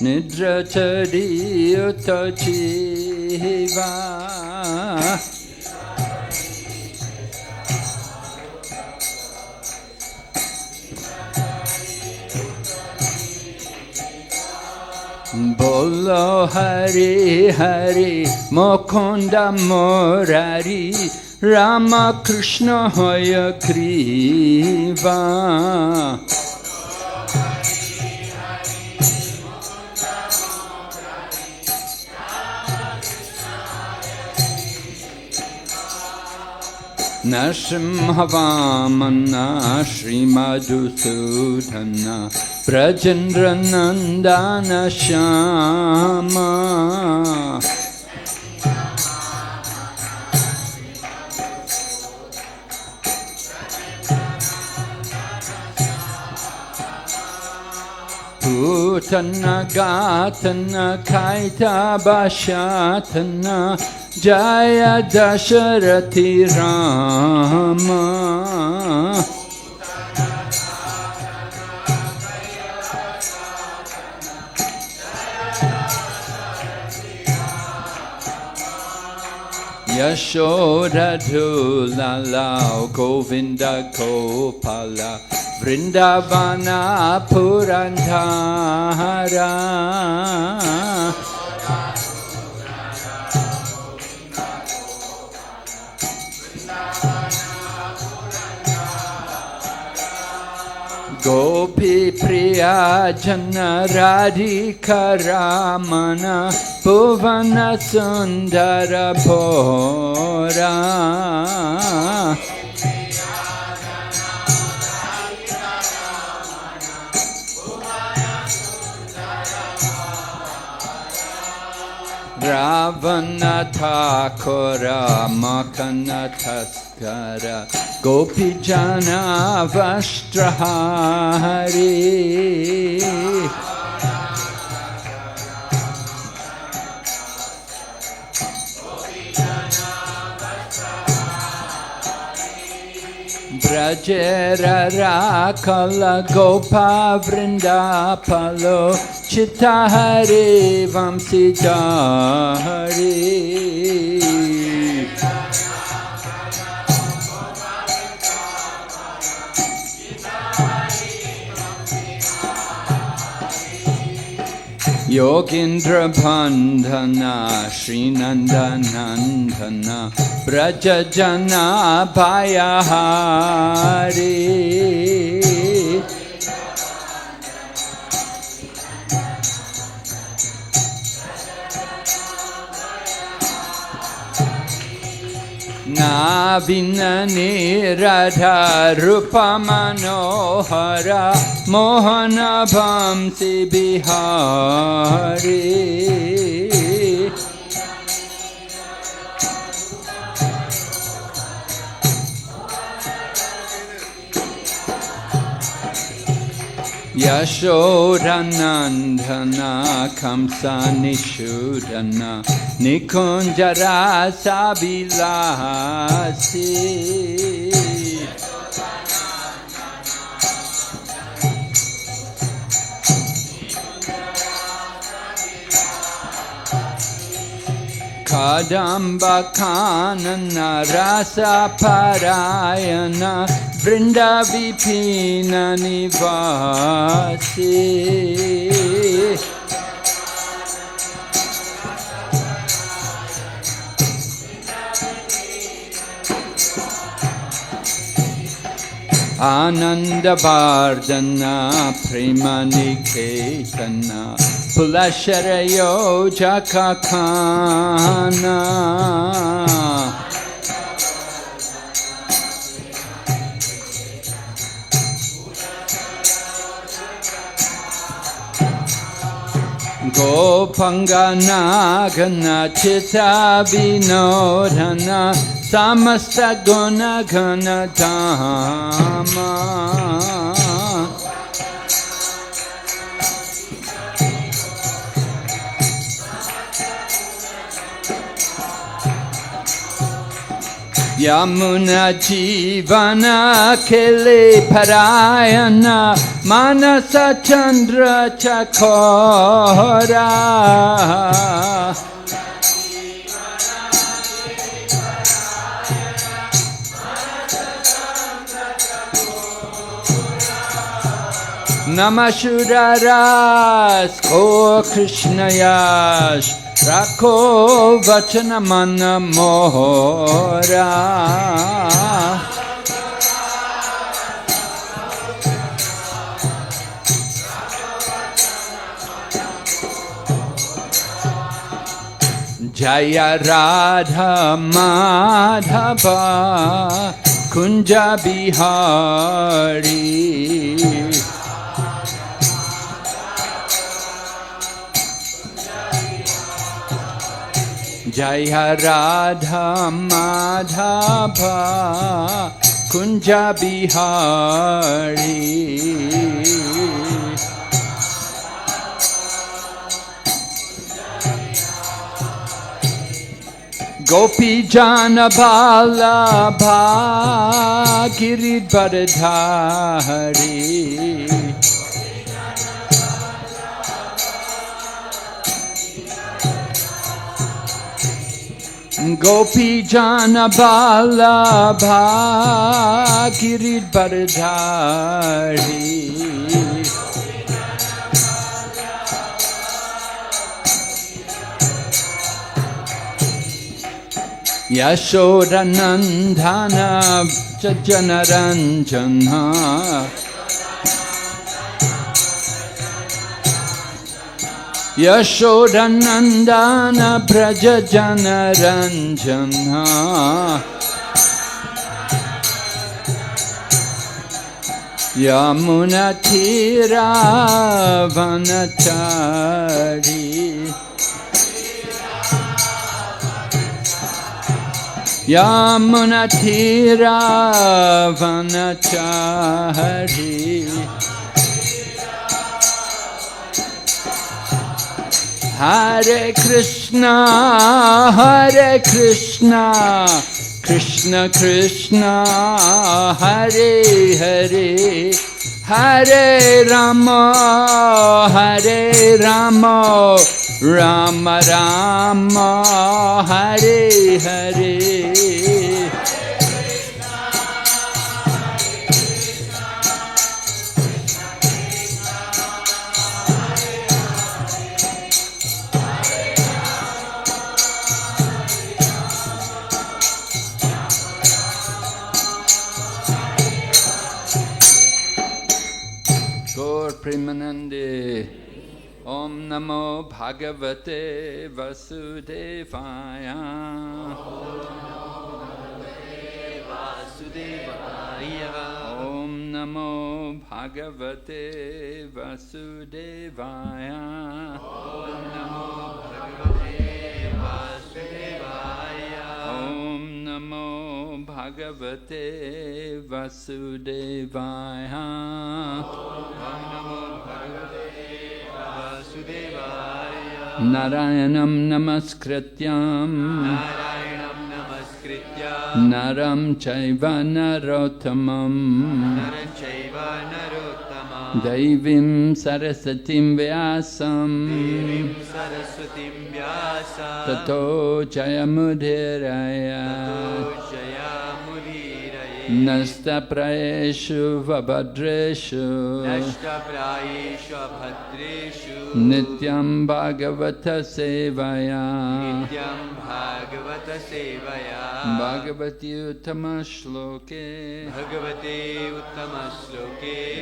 Nidra Chari Utachiva Bolo Hari Hari Mukunda Murari Rama Krishna Hoya Kriva Nashimhavamana Shri Madhusudhana Brajendra Nandana Shama Putana Gatana Kaita Bashatana Jaya Dasharati Rama Yashoda Dhulalao Govinda Gopala Vrindavana Purandhara Gopi Priya Jana Radhika Ramana Bhuvana Sundara Bhora Ravana Thakura Makana Taskara Gopi Jana Vastrahari Brajera Rakala Gopa Vrindapalo Chittahari Vamsidhari Yogindra Bandhana Srinandanandana Brajajana Bhayahari Navina Niradha Rupa Manohara Mohana Bhamsi Bihari Yashodanandana Kamsa Nishudana Nikunjara Sabilasi Kadamba Kanana Rasa Parayana Vrinda Vipina Nivasi Ananda Vardhana Prema Niketana Pulasharayo Jakakana Gopangana Gana Chitta Vinodhana Samasta Guna Gana Dhamma Yamuna Jivana Kili Parayana Manasa Chandra Chakora Namashuraras Ko Krishna Yash Rako Vachana Mana Mohora Jaya Radha Madhava Kunja Bihari Jaya Radha Madhava Kunja Bihari Gopi Jana Vallabha Giridharadhari Gopi Jana Vallabha Giridharadhari Yashoda Nandana Janaranjana Yashoda Nandana Braja Janaranjana Yamuna Tira Vanachari Yamuna Tira Vanachari Hare Krishna Krishna Krishna Hare Hare Hare Rama Rama Rama Hare Hare Gaur Premanande Om Namo Bhagavate Vasudevaya Om Namo Bhagavate Vasudevaya Om Namo Bhagavate Vasudevaya Om Namo Bhagavate Vasudevaya Narayanam Namaskrityam Naram Chaiva Narottamam Daivim Sarasatim Vyasam Tato Jayamudiraya Nasta Praeshu Vabhadreshu Nityam Bhagavata Sevaya Bhagavati Uttama Shloke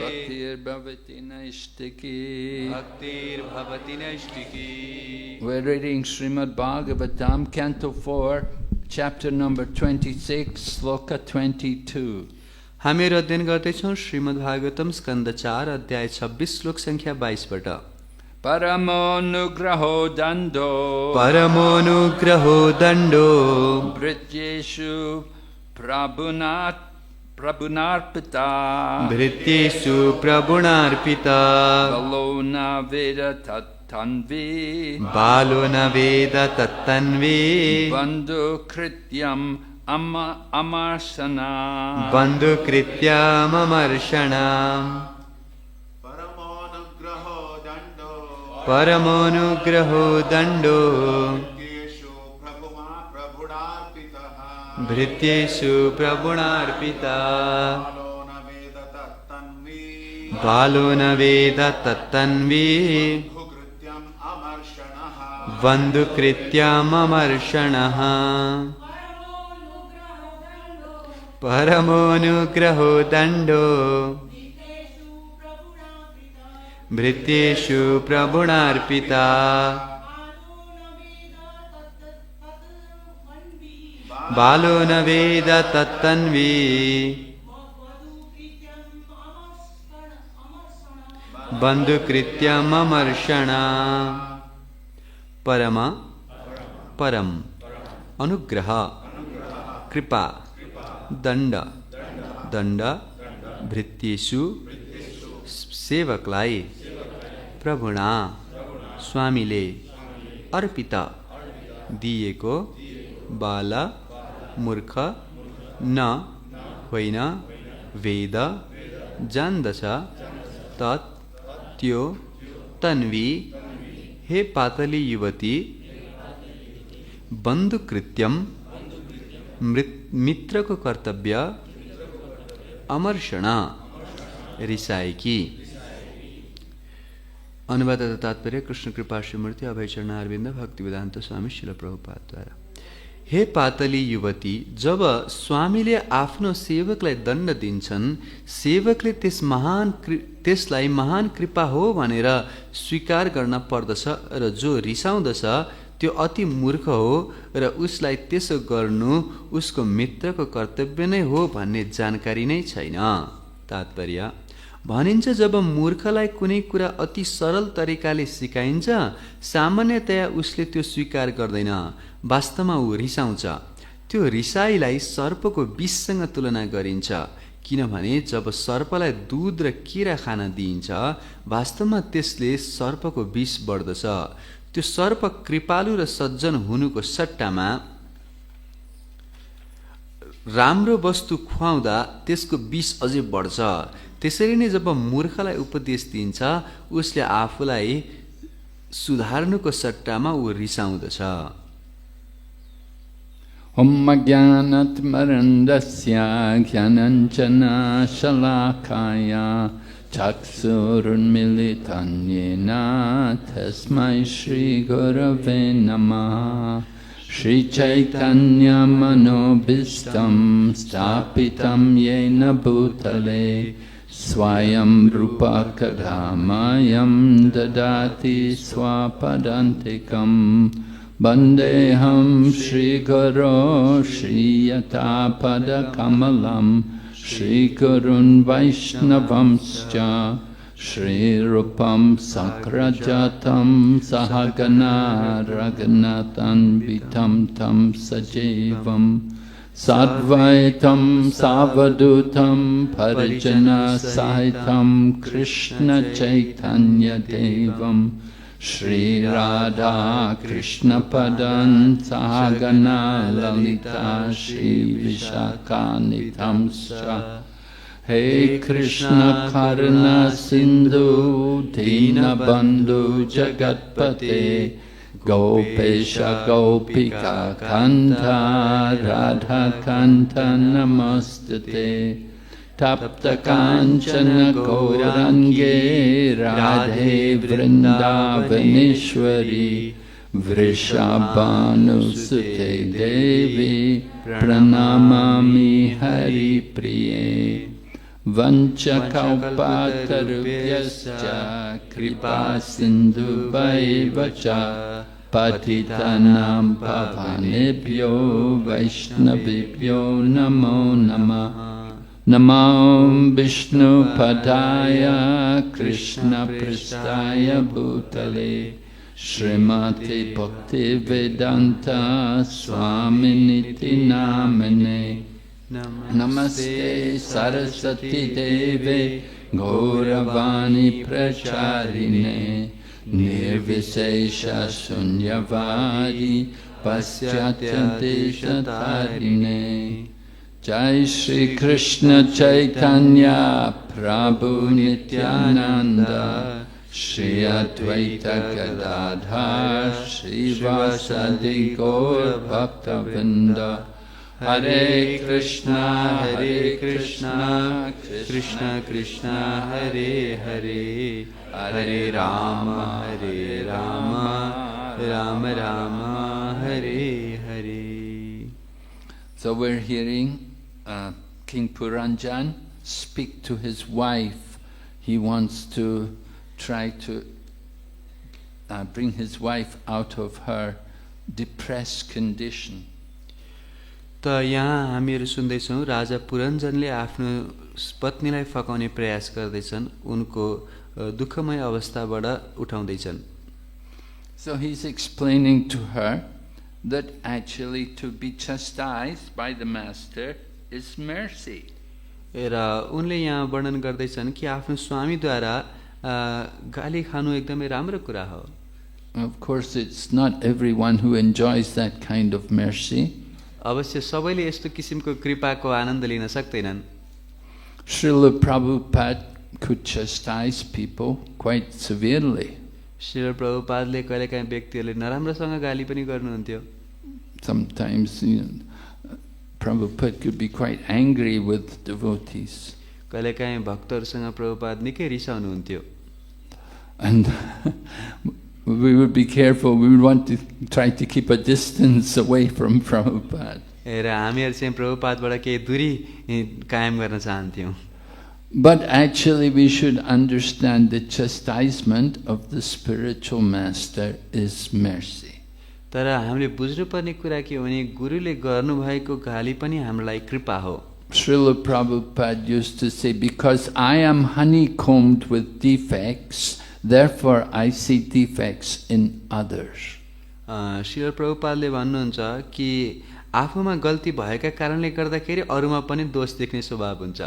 Bhaktir Bhavati Naishtiki We're reading Srimad Bhagavatam, Canto 4, Chapter number 26, Sloka 22. हामीहरू अध्ययन गर्दैछौँ श्रीमद् भागवतम स्कन्द 4 अध्याय 26 श्लोक संख्या 22 बाट परमोनुग्रहो दण्डो भृत्येषु प्रभुनार्पिता बालो न वेद तत्तन्वी बन्धुकृत्यम् amarsana. बन्धुकृत्याममर्षणाम् परमोनुग्रहो दण्डो भृत्येषु प्रभुणार्पिता बालो न वेद तत्तन्वी बन्धुकृत्याममर्षणः परमोनुग्रहो दण्डो भृत्येषु प्रभुणार्पिता बालो न वेद तत्तन्वी बन्धुकृत्यममर्षणा परम परम अनुग्रह कृपा दण्ड दण्ड भृत्येषु सेवकलाई प्रभुणा स्वामीले अर्पित दिएको बाल मूर्ख न होइन वेद जान्दछ तत् त्यो तन्वी हे पातली युवती बन्धुकृत्यम मित्रको कर्तव्य अमर्षण रिसाएकी। अनुवाद तथा तात्पर्य कृष्ण कृपा श्रीमूर्ति अभय चरणारविन्द भक्तिवेदान्त स्वामी श्रील प्रभुपादद्वारा। हे पातली युवती, जब स्वामीले आफ्नो सेवकलाई दण्ड दिन्छन्, सेवकले त्यसलाई महान कृपा हो भनेर स्वीकार गर्न पर्दछ र जो रिसाउँदछ त्यो अति मूर्ख हो र उसलाई त्यसो गर्नु उसको मित्रको कर्तव्य नै हो भन्ने जानकारी नै छैन। तात्पर्य भनिन्छ जब मूर्खलाई कुनै कुरा अति सरल तरिकाले सिकाइन्छ सामान्यतया उसले त्यो स्वीकार गर्दैन, वास्तवमा ऊ रिसाउँछ। त्यो रिसाइलाई सर्पको विषसँग तुलना गरिन्छ, किनभने जब सर्पलाई दूध र केरा खान दिइन्छ वास्तवमा त्यसले सर्पको विष बढ्दछ। त्यो सर्प कृपालु र सज्जन हुनुको सट्टामा राम्रो वस्तु खुवाउँदा त्यसको विष अझै बढ्छ। त्यसरी नै जब मूर्खलाई उपदेश दिन्छ उसले आफूलाई सुधार्नुको सट्टामा ऊ रिसाउँदछ। Hommagyanatmarandasya Gyananjana Shalakaya Chaksurunmilitanyena Tasmai Shri Gurave Namaha. Shri Chaitanya Manobhistam Stapitam Yena Bhutale Swayam Rupa Kadamayam Dadati Swapadantikam Bandeham Shri Guru Shri Yatapada Kamalam Shri Gurun Vaishnavamscha Shri Rupam Sakrajatam Sahagana Raghunathan Vitam Tam Sajevam Sadvaitam Savadutam Parijana Sahitam Krishna Chaitanya Devam Shri Radha Krishna Padan Sahagana Lalita Shri Vishakanitamscha. Hey Krishna Karuna Sindhu Dina Bandhu Jagatpate Gopesha Gopika Kanta Radha Kanta Namastate Tapta Kanchana Gaurange Radhe Vrindavaneshwari Vrishabhanusute Devi Pranamami Hari Priye Vanchakalpatarubhyascha Kripa Sindhu Vaivacha Patitanam Pavanebhyo Vaishnavibhyo Namo Namah. Namo Vishnu Padaya Krishna Pristaya Bhutale Srimati Bhakti Vedanta Swaminiti Namane. Namaste Saraswati Deve Gauravani Pracharine Nirvisesha Sunyavadi Pasyatya Deshatarine. Jai Shri Krishna Chaitanya Prabhu Nityananda Shri Advaita Gadadhar Srivasadi Gaur Bhaktavinda. Hare Krishna, Krishna Krishna, Hare Hare, Hare Rama, Rama Rama, Hare Hare. So we're hearing King Puranjan speak to his wife. He wants to try to bring his wife out of her depressed condition. त यहाँ हामीहरू सुन्दैछौँ राजा पुरञ्जनले आफ्नो पत्नीलाई फकाउने प्रयास गर्दैछन्, उनको दुःखमय अवस्थाबाट उठाउँदैछन्. So he's explaining to her that actually to be chastised by the master is mercy. र उनले यहाँ वर्णन गर्दैछन् कि आफ्नो स्वामीद्वारा गाली खानु एकदमै राम्रो कुरा हो. Of course it's not everyone who enjoys that kind of mercy. अवश्य सबैले यस्तो किसिमको कृपाको आनन्द लिन सक्दैनन्. Srila Prabhupada could chastise people quite severely. Srila प्रभुपादले कहिलेकाहीँ व्यक्तिहरूले नराम्रोसँग गाली पनि गर्नुहुन्थ्यो. Sometimes Prabhupada could be quite angry with devotees. कहिलेकाहीँ भक्तहरूसँग प्रभुपाद निकै रिसाउनुहुन्थ्यो. And we would be careful, we would want to try to keep a distance away from Prabhupada. र हामीहरू चाहिँ प्रभुपादबाट केही दूरी कायम गर्न चाहन्थ्यौँ. But actually we should understand the chastisement of the spiritual master is mercy. तर हामीले बुझ्नुपर्ने कुरा के हो भने गुरुले गर्नुभएको गाली पनि हामीलाई कृपा हो. Srila Prabhupada used to say, because I am honeycombed with defects, therefore I see defects in others. Srila प्रभुपादले भन्नुहुन्छ कि आफूमा गल्ती भएका कारणले गर्दाखेरि अरूमा पनि दोष देख्ने स्वभाव हुन्छ.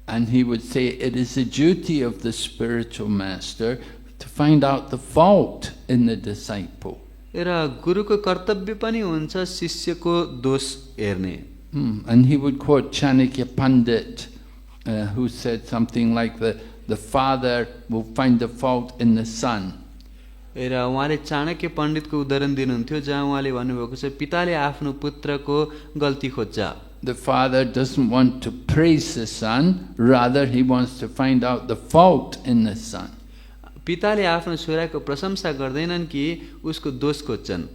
And he would say it is the duty of the spiritual master to find out the fault in the disciple. र गुरुको कर्तव्य पनि हुन्छ शिष्यको दोष हेर्ने. And he would quote Chanakya Pandit, who said something like the father will find the fault in the son. र उहाँले चाणक्य पण्डितको उदाहरण दिनुहुन्थ्यो जहाँ उहाँले भन्नुभएको छ पिताले आफ्नो पुत्रको गल्ती खोज्छ. The father doesn't want to praise the son, rather he wants to find out the fault in the son. पिताले आफ्नो छोराको प्रशंसा गर्दैनन् कि उसको दोष खोज्छन्.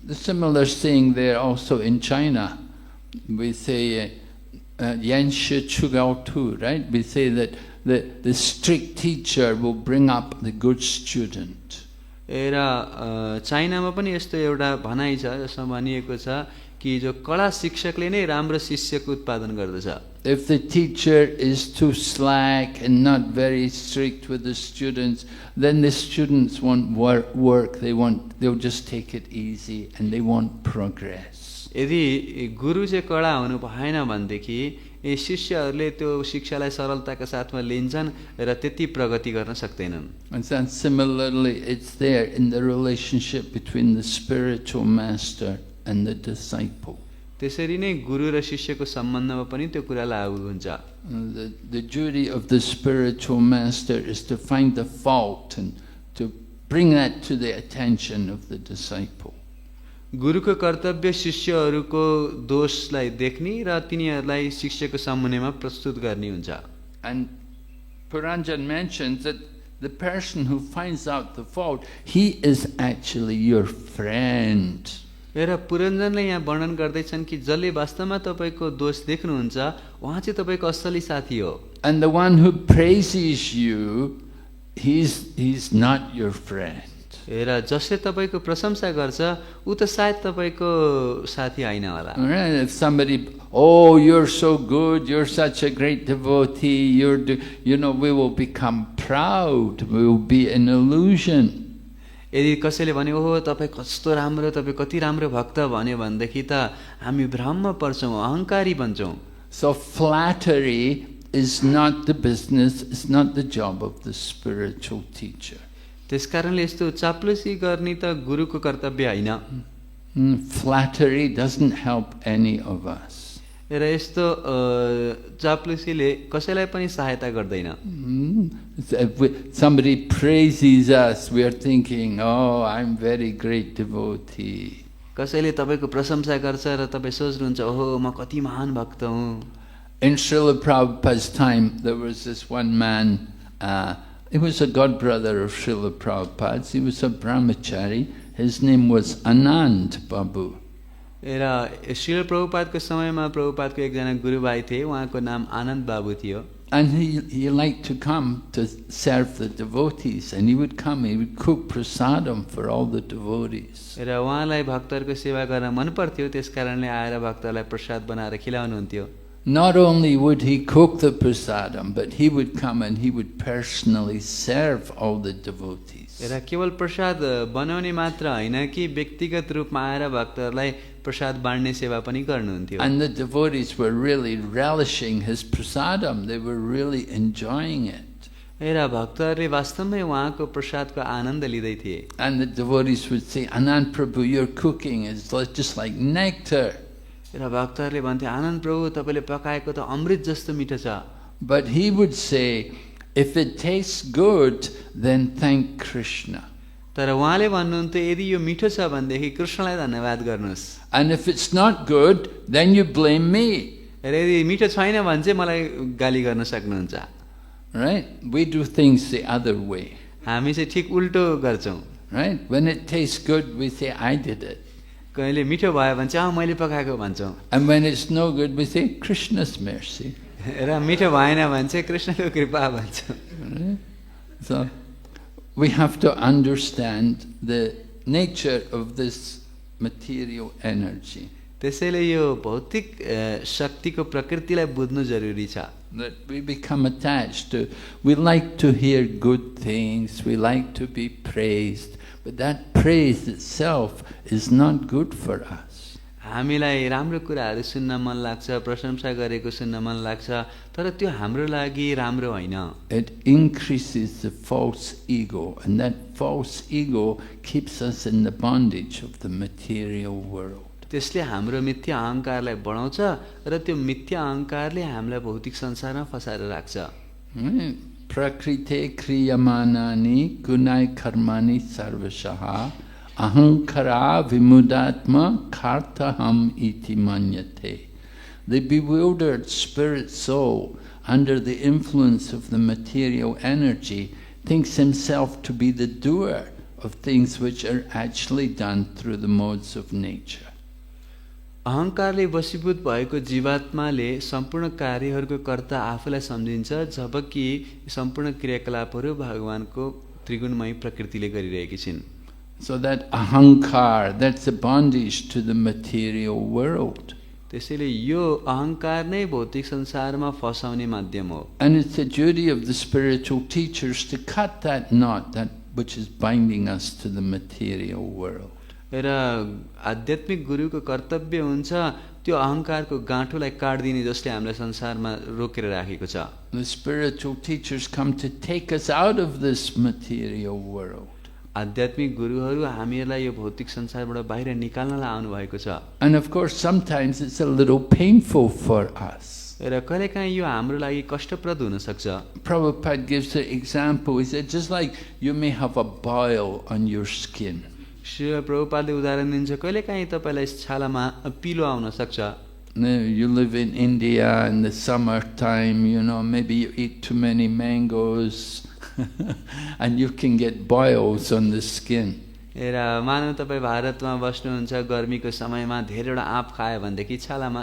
The similar saying there also in China. We say Yanshi Chugao Tu, right? We say that the strict teacher will bring up the good student. र चाइनामा पनि यस्तो एउटा भनाइ छ जसमा भनिएको छ कि जो कडा शिक्षकले नै राम्रो शिष्यको उत्पादन गर्दछ. If the teacher is too slack and not very strict with the students, then the students won't work. They'll just take it easy and they won't progress. यदि गुरु चाहिँ कडा हुनु भएन भनेदेखि शिष्यहरूले त्यो शिक्षालाई सरलताका साथमा लिन्छन् र त्यति प्रगति गर्न सक्दैनन्. And then similarly, it's there in the relationship between the spiritual master and the disciple. त्यसरी नै गुरु र शिष्यको सम्बन्धमा पनि त्यो कुरा लागू हुन्छ. The duty of the spiritual master is to find the fault and to bring that to the attention of the disciple. गुरुको कर्तव्य शिष्यहरूको दोषलाई देख्ने र तिनीहरूलाई शिष्यको सम्मुखमा प्रस्तुत गर्ने हुन्छ. And Puranjan mentions that the person who finds out the fault, he is actually your friend. र पुरञ्जनले यहाँ वर्णन गर्दैछन् कि जसले वास्तवमा तपाईको दोष देख्नुहुन्छ उहाँ चाहिँ तपाईको असली साथी हो. And the one who praises you, he's not your friend. र जसले तपाईको प्रशंसा गर्छ उ त सायद तपाईको साथी हैन होला. If somebody, oh, you're so good, you're such a great devotee, we will become proud, we will be an illusion. यदि कसैले भने ओहो तपाईँ कस्तो राम्रो, तपाईँ कति राम्रो भक्त भन्यो भनेदेखि त हामी भ्रममा पर्छौँ, अहंकारी बन्छौँ. So flattery is not the business, it's not the job of the spiritual teacher. त्यसकारणले यस्तो चाप्लुसी गर्ने त गुरुको कर्तव्य होइन। Flattery doesn't help any of us. र यस्तो चाप्लुसीले कसैलाई पनि सहायता गर्दैन। If somebody praises us, we are thinking, oh, I'm very great devotee. कसैले तपाईँको प्रशंसा गर्छ र तपाईँ सोच्नुहुन्छ ओहो म कति महान भक्त हुँ। In Srila Prabhupada's time, there was this one man, he was a godbrother of Srila Prabhupada's, he was a brahmachari, his name was Anand Babu. र श्रील प्रभुपादको समयमा प्रभुपादको एकजना गुरुभाइ थिए, उहाँको नाम आनन्द बाबु थियो। And he liked to come to serve the devotees, and he would come, he would cook prasadam for all the devotees. र उहाँलाई भक्तहरूको सेवा गर्न मन पर्थ्यो, त्यसकारणले आएर भक्तहरूलाई प्रसाद बनाएर खिलाउनुहुन्थ्यो। Not only would he cook the prasadam, but he would come and he would personally serve all the devotees. र केवल प्रसाद बनाउने मात्र होइन कि व्यक्तिगत रूपमा आएर भक्तहरूलाई प्रसाद बाँड्ने सेवा पनि गर्नुहुन्थ्यो। And the devotees were really relishing his prasadam, they were really enjoying it. र भक्तहरूले वास्तवमै उहाँको प्रसादको आनन्द लिँदै थिए। And the devotees would say, Anand Prabhu, your cooking is just like nectar. र भक्तहरूले भन्थे आनन्द प्रभु तपाईँले पकाएको त अमृत जस्तो मिठो छ। But he would say, if it tastes good, then thank Krishna. तर उहाँले भन्नुहुन्थ्यो यदि यो मिठो छ भनेदेखि कृष्णलाई धन्यवाद गर्नुहोस्। And if it's not good, then you blame me. र यदि मिठो छैन भने चाहिँ मलाई गाली गर्न सक्नुहुन्छ। Right? We do things the other way. हामी चाहिँ ठिक उल्टो गर्छौँ। Right? When it tastes good, we say, I did it. कहिले मिठो भयो भने चाहिँ मैले पकाएको भन्छौँ। And when it's no good, we say, Krishna's mercy. र मिठो भएन भने चाहिँ कृष्णको कृपा भन्छौँ। Right? So, we have to understand the nature of this material energy. त्यसैले यो भौतिक शक्तिको प्रकृतिलाई बुझ्नु जरुरी छ। That we become attached to, we like to hear good things, we like to be praised, but that praise itself is not good for us. हामीलाई राम्रो कुराहरू सुन्न मन लाग्छ, प्रशंसा गरेको सुन्न मन लाग्छ, तर त्यो हाम्रो लागि राम्रो होइन। It increases the false ego, and that false ego keeps us in the bondage of the material world. त्यसले हाम्रो मिथ्या अहङ्कारलाई बढाउँछ र त्यो मिथ्या अहङ्कारले हामीलाई भौतिक संसारमा फसाएर राख्छ। Prakrite kriyamanani gunai karmani sarvashaha ahankara vimudatma kartaham iti manyate. The bewildered spirit soul, under the influence of the material energy, thinks himself to be the doer of things which are actually done through the modes of nature. अहङ्कारले वशीभूत भएको जीवात्माले सम्पूर्ण कार्यहरूको कर्ता आफूलाई सम्झिन्छ, जबकि सम्पूर्ण क्रियाकलापहरू भगवानको त्रिगुणमय प्रकृतिले गरिरहेकी छिन्। So that ahankar, that's a bondage to the material world. त्यसैले यो अहङ्कार नै भौतिक संसारमा फसाउने माध्यम हो। And it's the duty of the spiritual teachers to cut that knot, that which is binding us to the material world. र आध्यात्मिक गुरुको कर्तव्य हुन्छ त्यो अहङ्कारको गाँठोलाई काट्दिने जसले हामीलाई संसारमा रोकेर राखेको छ। The spiritual teachers come to take us out of this material world. आध्यात्मिक गुरुहरू हामीहरूलाई यो भौतिक संसारबाट बाहिर निकाल्नलाई आउनु भएको छ। And of course sometimes it's a little painful for us. र कहिलेकाहीँ यो हाम्रो लागि कष्टप्रद हुन सक्छ। Prabhupada gives an example. He said, just like you may have a boil on your skin. Shri प्रभुपादले उदाहरण दिन्छ, कहिलेकाहीँ तपाईँलाई छालामा पिलो आउन सक्छ। You live in India in the summertime, you know, maybe you eat too many mangoes and you can get boils on the skin. र मानव तपाईँ भारतमा बस्नुहुन्छ, गर्मीको समयमा धेरैवटा आँप खायो भनेदेखि छालामा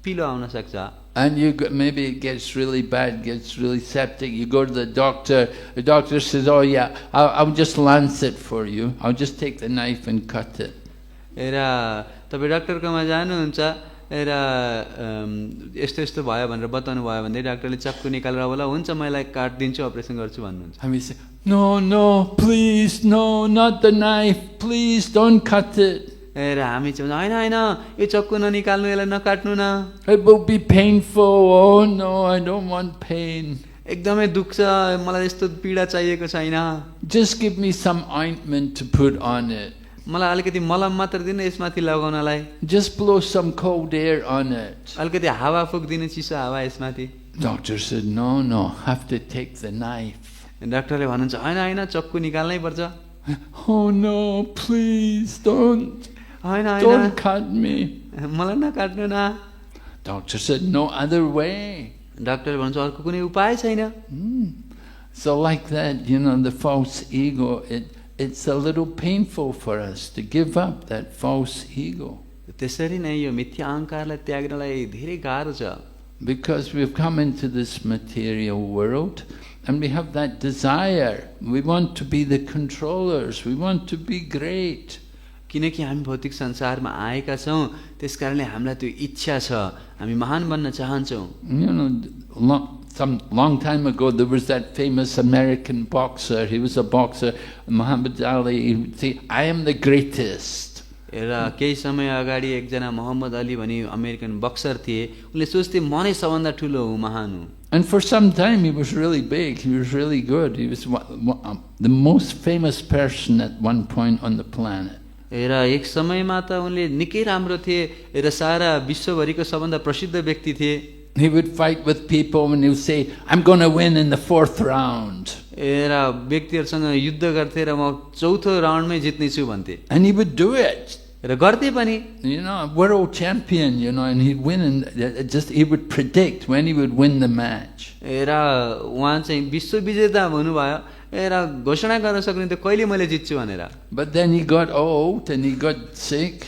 पिलो आउन सक्छ। And maybe it gets really bad, gets really septic. You go to the doctor says, oh yeah, I'll just lance it for you. I'll just take the knife and cut it. र तपाईँ डाक्टरकोमा जानुहुन्छ र यस्तो यस्तो भयो भनेर बताउनु भयो भने डाक्टरले चक्कु निकालेर होला हुन्छ मैले काटिदिन्छु, अपरेसन गर्छु भन्नुहुन्छ। And we say, no, please, no, not the knife, please don't cut it. र हामी चाहिँ होइन होइन यो चक्कु ननिकाल्नु, यसलाई नकाट्नु न, It will be painful. Oh no, I don't want pain. एकदमै दुख्छ, मलाई यस्तो पीडा चाहिएको छैन, Just give me some ointment to put on it. मलाई अलिकति मलम मात्र दिनु यसमाथि लगाउनलाई, Just blow some cold air on it. अलिकति हावा फुक दिनु, चिसो हावा यसमाथि। Doctor said, no, no, have to take the knife. डाक्टरले भन्नुहुन्छ हैन हैन चक्कु निकाल्नै पर्छ, Oh no, please don't Hahn Hahn don't cut me. मलाई नकाट्नु न। Doctor said, no other way. डाक्टरले भन्छ अर्को कुनै उपाय छैन। So like that, you know, the false ego, it's a little painful for us to give up that false ego. त्यसरी नै यो मिथ्या अहंकारलाई त्याग्नलाई धेरै गाह्रो छ। Because we've come into this material world and we have that desire. We want to be the controllers. We want to be great. किनकि हामी भौतिक संसारमा आएका छौं, त्यसकारणले हामीलाई त्यो इच्छा छ, हामी महान बन्न चाहन्छौं। You know, long time ago there was that famous American boxer. He was a boxer, Muhammad Ali. He would say, I am the greatest. र केही समय अगाडि एकजना मोहम्मद अली भनी अमेरिकन बक्सर थिए, उनले सोच्थे म नै सबभन्दा ठुलो हुँ, महान हुँ। And for some time he was really big, he was really good. He was the most famous person at one point on the planet. र एक समयमा त उनले निकै राम्रो थिए र सारा विश्वभरिको सबभन्दा प्रसिद्ध व्यक्ति थिए। He would fight with people and he would say, I'm going to win in the 4th round. र व्यक्तिहरुसँग युद्ध गर्थे र म चौथो राउन्डमै जित्ने छु भन्थे। And he would do it. र गर्थे पनि। You know, world champion, you know, and he'd win, and he would predict when he would win the match. र उहाँ चाहिँ विश्व विजेता हुनुभयो र घोषणा गर्न सक्नुहुन्थ्यो कहिले मैले जित्छु भनेर। But then he got old and he got sick.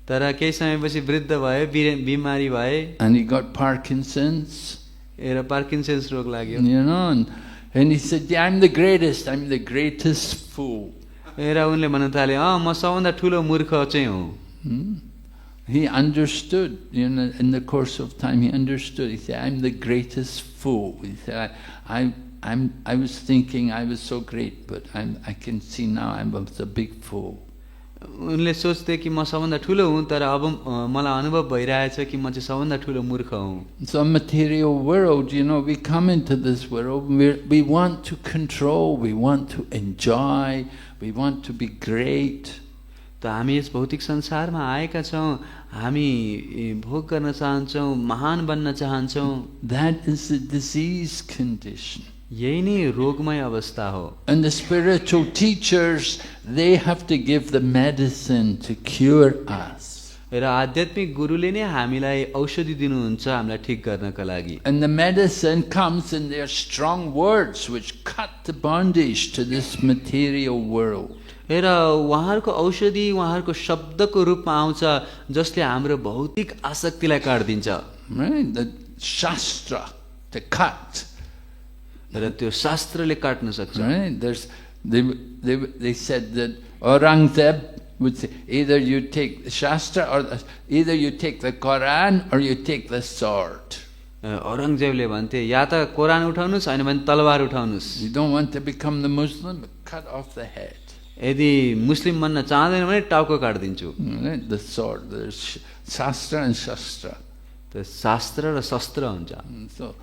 तर केही समयपछि वृद्ध भए, बिमारी भए, and he got Parkinson's. र पार्किन्सन्स रोग लाग्यो। You know, and he said, yeah, I'm the greatest fool. र उनले भन्न थाले, म सबभन्दा ठुलो मूर्ख चाहिँ हुँ। He understood, you know, in the course of time he understood. He said, I'm the greatest fool. He said, I was thinking I was so great, but I can see now I was a big fool. उनले सोच्थे कि म सबभन्दा ठुलो हुँ, तर अब मलाई अनुभव भइरहेछ कि म चाहिँ सबभन्दा ठुलो मूर्ख हुँ। So material world, you know, we come into this world, we want to control, we want to enjoy, we want to be great. त हामी यस भौतिक संसारमा आएका छौं, हामी भोग गर्न चाहन्छौं, महान बन्न चाहन्छौं। That is the disease condition. यही नै रोगमय अवस्था हो। And the spiritual teachers, they have to give the medicine to cure us. र आध्यात्मिक गुरुले नै हामीलाई औषधि दिनुहुन्छ हामीलाई ठीक गर्नका लागि। And the medicine comes in their strong words which cut the bondage to this material world. र उहाँहरूको औषधि उहाँहरूको शब्दको रूपमा आउँछ जसले हाम्रो भौतिक आसक्तिलाई काट्दिन्छ। Right? The shastra, to cut. र त्यो शास्त्रले काट्न सक्छ। Right? They said that Aurangzeb would say, either you take the shastra or either you take the Quran or you take the sword. औरंगजेबले भन्थे या त कुरान उठाउनुस् हैन भने तलवार उठाउनुस्। You don't want to become the Muslim, but cut off the head. यदि मुस्लिम बन्न चाहदैन भने टाउको काट्दिन्छु। Right? The sword, there's shastra and shastra. त शास्त्र र शस्त्र हुन्छ। So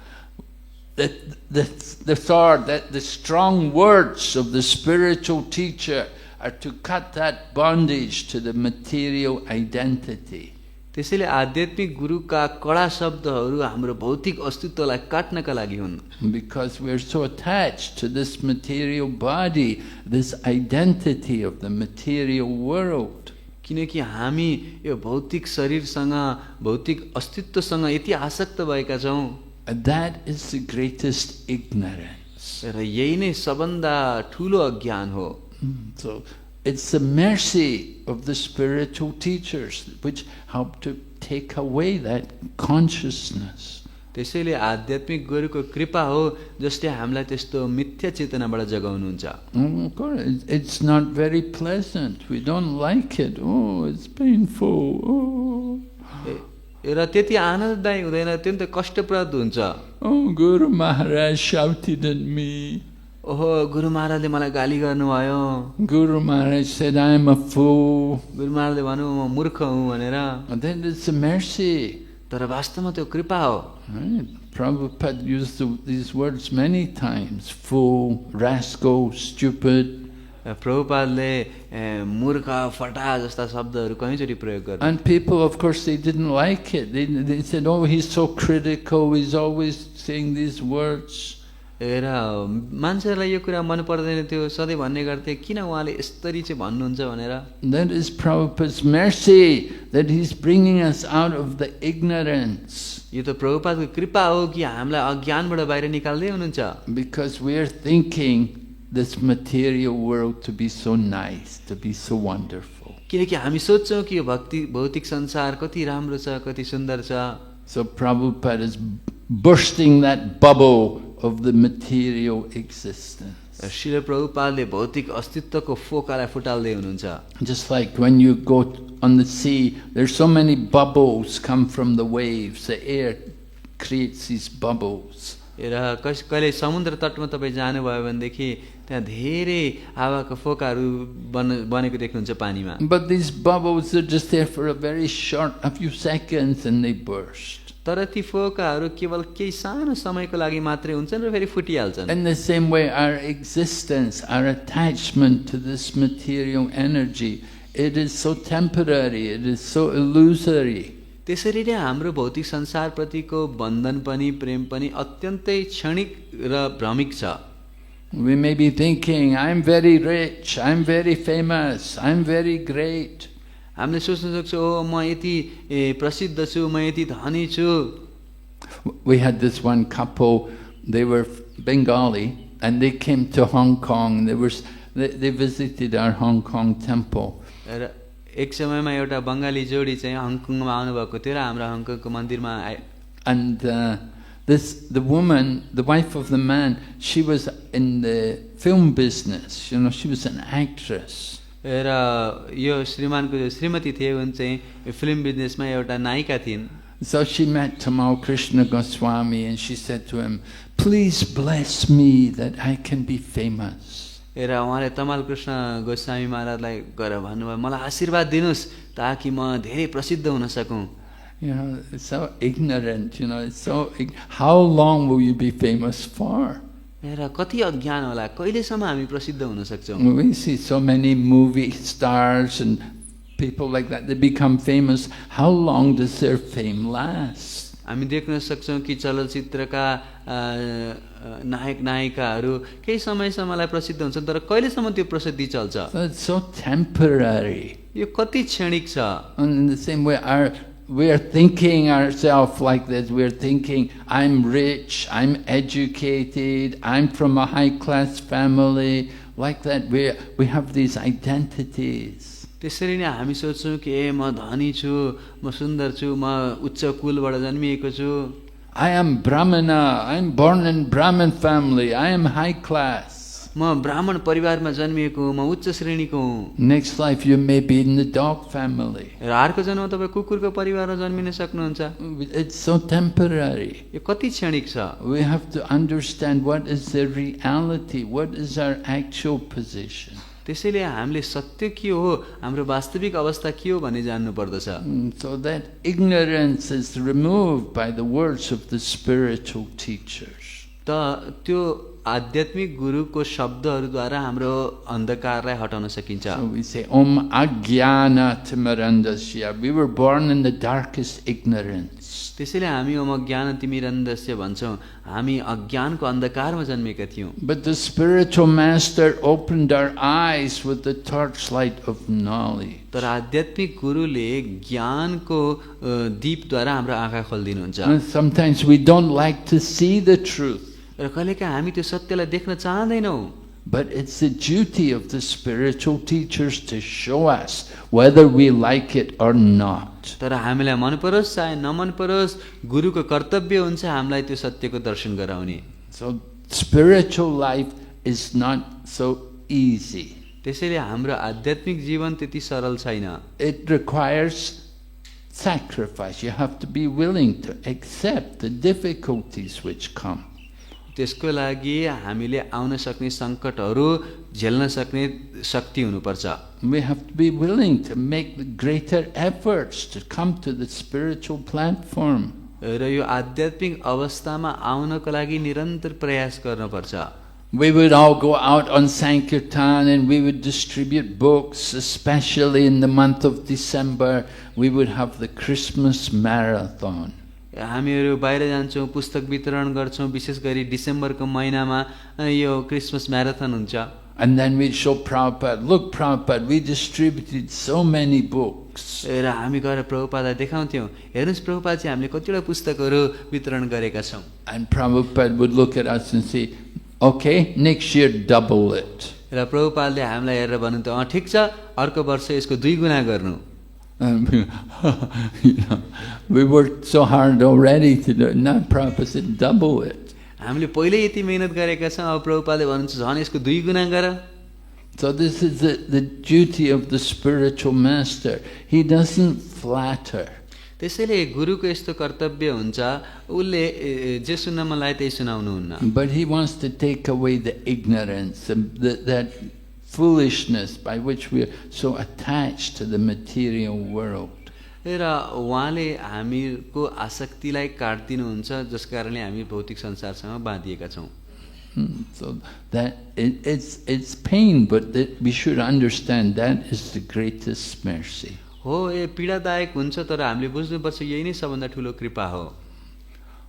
the sword, the strong words of the spiritual teacher are to cut that bondage to the material identity. त्यसैले आध्यात्मिक गुरुका कडा शब्दहरू हाम्रो भौतिक अस्तित्वलाई काट्नका लागि हुन्। Because we're so attached to this material body, this identity of the material world. किनकि हामी यो भौतिक शरीरसँग भौतिक अस्तित्वसँग यति आसक्त भएका छौं। That is the greatest ignorance. र यही नै सबभन्दा ठूलो अज्ञान हो। So it's the mercy of the spiritual teachers which help to take away that consciousness. त्यसैले आध्यात्मिक गुरुको कृपा हो जसले हामीलाई त्यस्तो मिथ्या चेतनाबाट जगाउनुहुन्छ। Of course, it's not very pleasant. We don't like it. Oh, it's painful. Oh. र त्यति आनन्ददायी हुँदैन, अत्यन्त कष्टप्रद हुन्छ। Oh, Guru Maharaj shouted at me. ओहो गुरु महाराजले मलाई गाली गर्नुभयो। Guru Maharaj said I am a fool. गुरु महाराजले भन्नु म मूर्ख हुँ भनेर। And then it's a mercy. तर वास्तवमा त्यो कृपा हो। Right? Prabhupada used these words many times: fool, rascal, stupid. प्रभुपादले मूर्ख फटा जस्ता शब्दहरू कहीँचोटि प्रयोग गर्नु And people, of course, they didn't like it. They said, oh, he's so critical, he's always saying these words. र मान्छेहरूलाई यो कुरा मन पर्दैन थियो, सधैँ भन्ने गर्थे किन उहाँले यसरी चाहिँ भन्नुहुन्छ भनेर। That is Prabhupada's mercy, that he's bringing us out of the ignorance. यो त प्रभुपादको कृपा हो कि हामीलाई अज्ञानबाट बाहिर निकाल्दै हुनुहुन्छ। Because we're thinking this material world to be so nice, to be so wonderful. किनकि हामी सोच्छौँ कि यो भौतिक संसार कति राम्रो छ, कति सुन्दर छ। So Prabhupada is bursting that bubble of the material existence. Srila प्रभुपादले भौतिक अस्तित्वको फोकालाई फुटाल्दै हुनुहुन्छ। Just like when you go on the sea, there's so many bubbles come from the waves. The air creates these bubbles. र कहिले समुद्र तटमा तपाईँ जानुभयो भनेदेखि त्यहाँ धेरै हावाका फोकाहरू बनेको देख्नुहुन्छ पानीमा। But these bubbles are just there for a few seconds and they burst. तर ती फोकाहरू केवल केही सानो समयको लागि मात्रै हुन्छन् र फेरि फुटिहाल्छन्। In the same way, our existence, our attachment to this material energy, it is so temporary, it is so illusory. त्यसरी नै हाम्रो भौतिक संसारप्रतिको बन्धन पनि प्रेम पनि अत्यन्तै क्षणिक र भ्रमिक छ। We may be thinking, I'm very rich, I'm very famous, I'm very great. हामीले सोच्न सक्छौँ ओ म यति प्रसिद्ध छु, म यति धनी छु। We had this one couple, they were Bengali and they came to Hong Kong. They visited our Hong Kong temple. र एक समयमा एउटा बङ्गाली जोडी चाहिँ हङकङमा आउनुभएको थियो र हाम्रो हङकङको मन्दिरमा आए। And the woman, the wife of the man, she was in the film business. You know, she was an actress. र यो श्रीमानको जो श्रीमती थिए उन चाहिँ फिल्म बिजनेसमा एउटा नायिका थिइन्। So she met Tamal Krishna Goswami and she said to him, please bless me that I can be famous. र उहाँले तमाल कृष्ण गोस्वामी महाराजलाई गएर भन्नुभयो मलाई आशीर्वाद दिनुस् ताकि म धेरै प्रसिद्ध हुन सकूं। You know, it's so ignorant, you know, it's so how long will you be famous for? र कति अज्ञान होला, कहिलेसम्म हामी प्रसिद्ध हुन सक्छौं। We see so many movie stars and people like that, they become famous. How long does their fame last? हामी देख्न सक्छौं कि चलचित्रका नायक नायिकाहरू केही समयसम्मलाई प्रसिद्ध हुन्छन् तर कहिलेसम्म त्यो प्रसिद्धि चल्छ। It's so temporary. यो कति क्षणिक छ। And in the same way, we are thinking ourselves like this. We're thinking, I'm rich, I'm educated, I'm from a high-class family. Like that, we have these identities. त्यसरी नै हामी सोच्छौं कि म धनी छु, म सुन्दर छु, म उच्च कुलबाट जन्मिएको छु। I am Brahmana, I'm born in Brahmin family, I am high class. म ब्राह्मण परिवारमा जन्मिएको हुँ, म उच्च श्रेणीको हुँ। Next life you may be in the dog family. र अर्को जन्म तपाईँ कुकुरको परिवारमा जन्मिन सक्नुहुन्छ। It's so temporary. यो कति क्षणिक छ। We have to understand what is the reality, what is our actual position. त्यसैले हामीले सत्य के हो, हाम्रो वास्तविक अवस्था के हो भन्ने जान्नु पर्दछ। So that ignorance is removed by the words of the spiritual teachers. त त्यो आध्यात्मिक गुरुको शब्दहरूद्वारा हाम्रो अन्धकारलाई हटाउन सकिन्छ। So we say, Om Ajnana Timirandasya. We were born in the darkest ignorance. त्यसैले हामी ओम अज्ञान तिमिरन्दस्य भन्छौं, हामी अज्ञानको अन्धकारमा जन्मेका थियौं। But the spiritual master opened our eyes with the torchlight of knowledge. तर आध्यात्मिक गुरुले ज्ञानको दीपद्वारा हाम्रो आँखा खोलिदिनुहुन्छ। And sometimes we don't like to see the truth. र कहिलेकाहीँ हामी त्यो सत्यलाई देख्न चाहदैनौं। But it's the duty of the spiritual teachers to show us whether we like it or not. तर हामीलाई मन परोस् चाहे नमन परोस्, गुरुको कर्तव्य हुन्छ हामीलाई त्यो सत्यको दर्शन गराउने। So spiritual life is not so easy. त्यसैले हाम्रो आध्यात्मिक जीवन त्यति सरल छैन। It requires sacrifice. You have to be willing to accept the difficulties which come. त्यसको लागि हामीले आउन सक्ने संकटहरू झेल्न सक्ने शक्ति हुनुपर्छ। We have to be willing to make the greater efforts to come to the spiritual platform. र यो आध्यात्मिक अवस्थामा आउनको लागि निरन्तर प्रयास गर्नुपर्छ। We would all go out on Sankirtan and we would distribute books, especially in the month of December. We would have the Christmas marathon. हामीहरू बाहिर जान्छौँ, पुस्तक वितरण गर्छौँ, विशेष गरी डिसेम्बरको महिनामा यो क्रिसमस म्याराथन हुन्छ। And then we'd show Prabhupada, look Prabhupada, we distributed so many books. र हामी गएर प्रभुपादलाई देखाउँथ्यौँ, हेर्नुहोस् प्रभुपाद चाहिँ हामीले कतिवटा पुस्तकहरू वितरण गरेका छौँ। And Prabhupada would look at us and say, okay, next year double it. र प्रभुपादले हामीलाई हेरेर भन्नुहुन्थ्यो, ठिक छ, अर्को वर्ष यसको 2 गुणा गर्नु। We worked so hard already to do it. Now Prabhupada said, double it. हामीले पहिले यति मेहनत गरेका छौँ, अब प्रभुपादले भन्नुहुन्छ झन् यसको 2 गुणा गर। So this is the duty of the spiritual master. He doesn't flatter. त्यसैले गुरुको यस्तो कर्तव्य हुन्छ, उसले जे सुन्न मन लाग्यो त्यही सुनाउनुहुन्न। But he wants to take away the ignorance, that foolishness by which we are so attached to the material world. र उहाँले हामीको आसक्तिलाई काट्दिनुहुन्छ, जस कारणले हामी भौतिक संसारसँग बाँधिएका छौँ। So that it's pain, but that we should understand that is the greatest mercy. हो, यो पीडादायक हुन्छ, तर हामीले बुझ्नुपर्छ यही नै सबभन्दा ठुलो कृपा हो।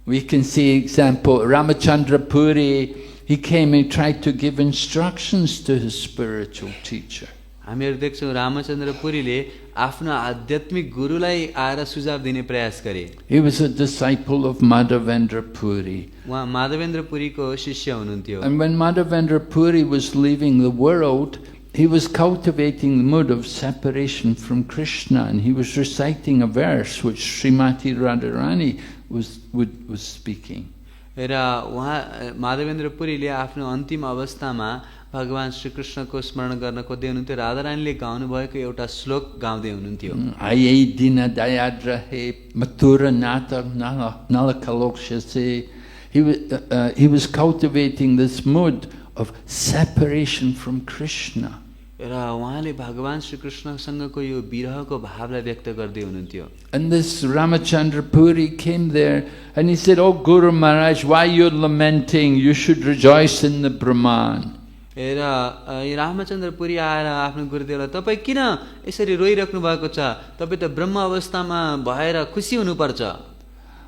We can see example Ramachandra Puri. He came and tried to give instructions to his spiritual teacher. हामीहरू देख्छौँ रामचन्द्र पुरीले आफ्नो आध्यात्मिक गुरुलाई आएर सुझाव दिने प्रयास गरे। He was a disciple of Madhavendra Puri. उहाँ माधवेन्द्र पुरीको शिष्य हुनुहुन्थ्यो। And when Madhavendra Puri was leaving the world, he was cultivating the mood of separation from Krishna, and he was reciting a verse which Srimati Radharani was speaking. र उहाँ माधवेन्द्र पुरीले आफ्नो अन्तिम अवस्थामा भगवान श्रीकृष्णको स्मरण गर्न खोज्दै हुनुहुन्थ्यो। राधारानीले गाउनु भएको एउटा श्लोक गाउँदै हुनुहुन्थ्यो। Aye dina dayadra he mathura nata nalakalokshase. He was cultivating this mood of separation from Krishna. र उहाँले भगवान श्रीकृष्णसँगको यो विरहको भावलाई व्यक्त गर्दै हुनुहुन्थ्यो। And this Ramachandra Puri came there and he said, "Oh Guru Maharaj, why you're lamenting? You should rejoice in the Brahman." र रामचन्द्र पुरी आएर आफ्नो गुरुदेवलाई, तपाईँ किन यसरी रोइराख्नु भएको छ? तपाईँ त ब्रह्म अवस्थामा भएर खुसी हुनुपर्छ।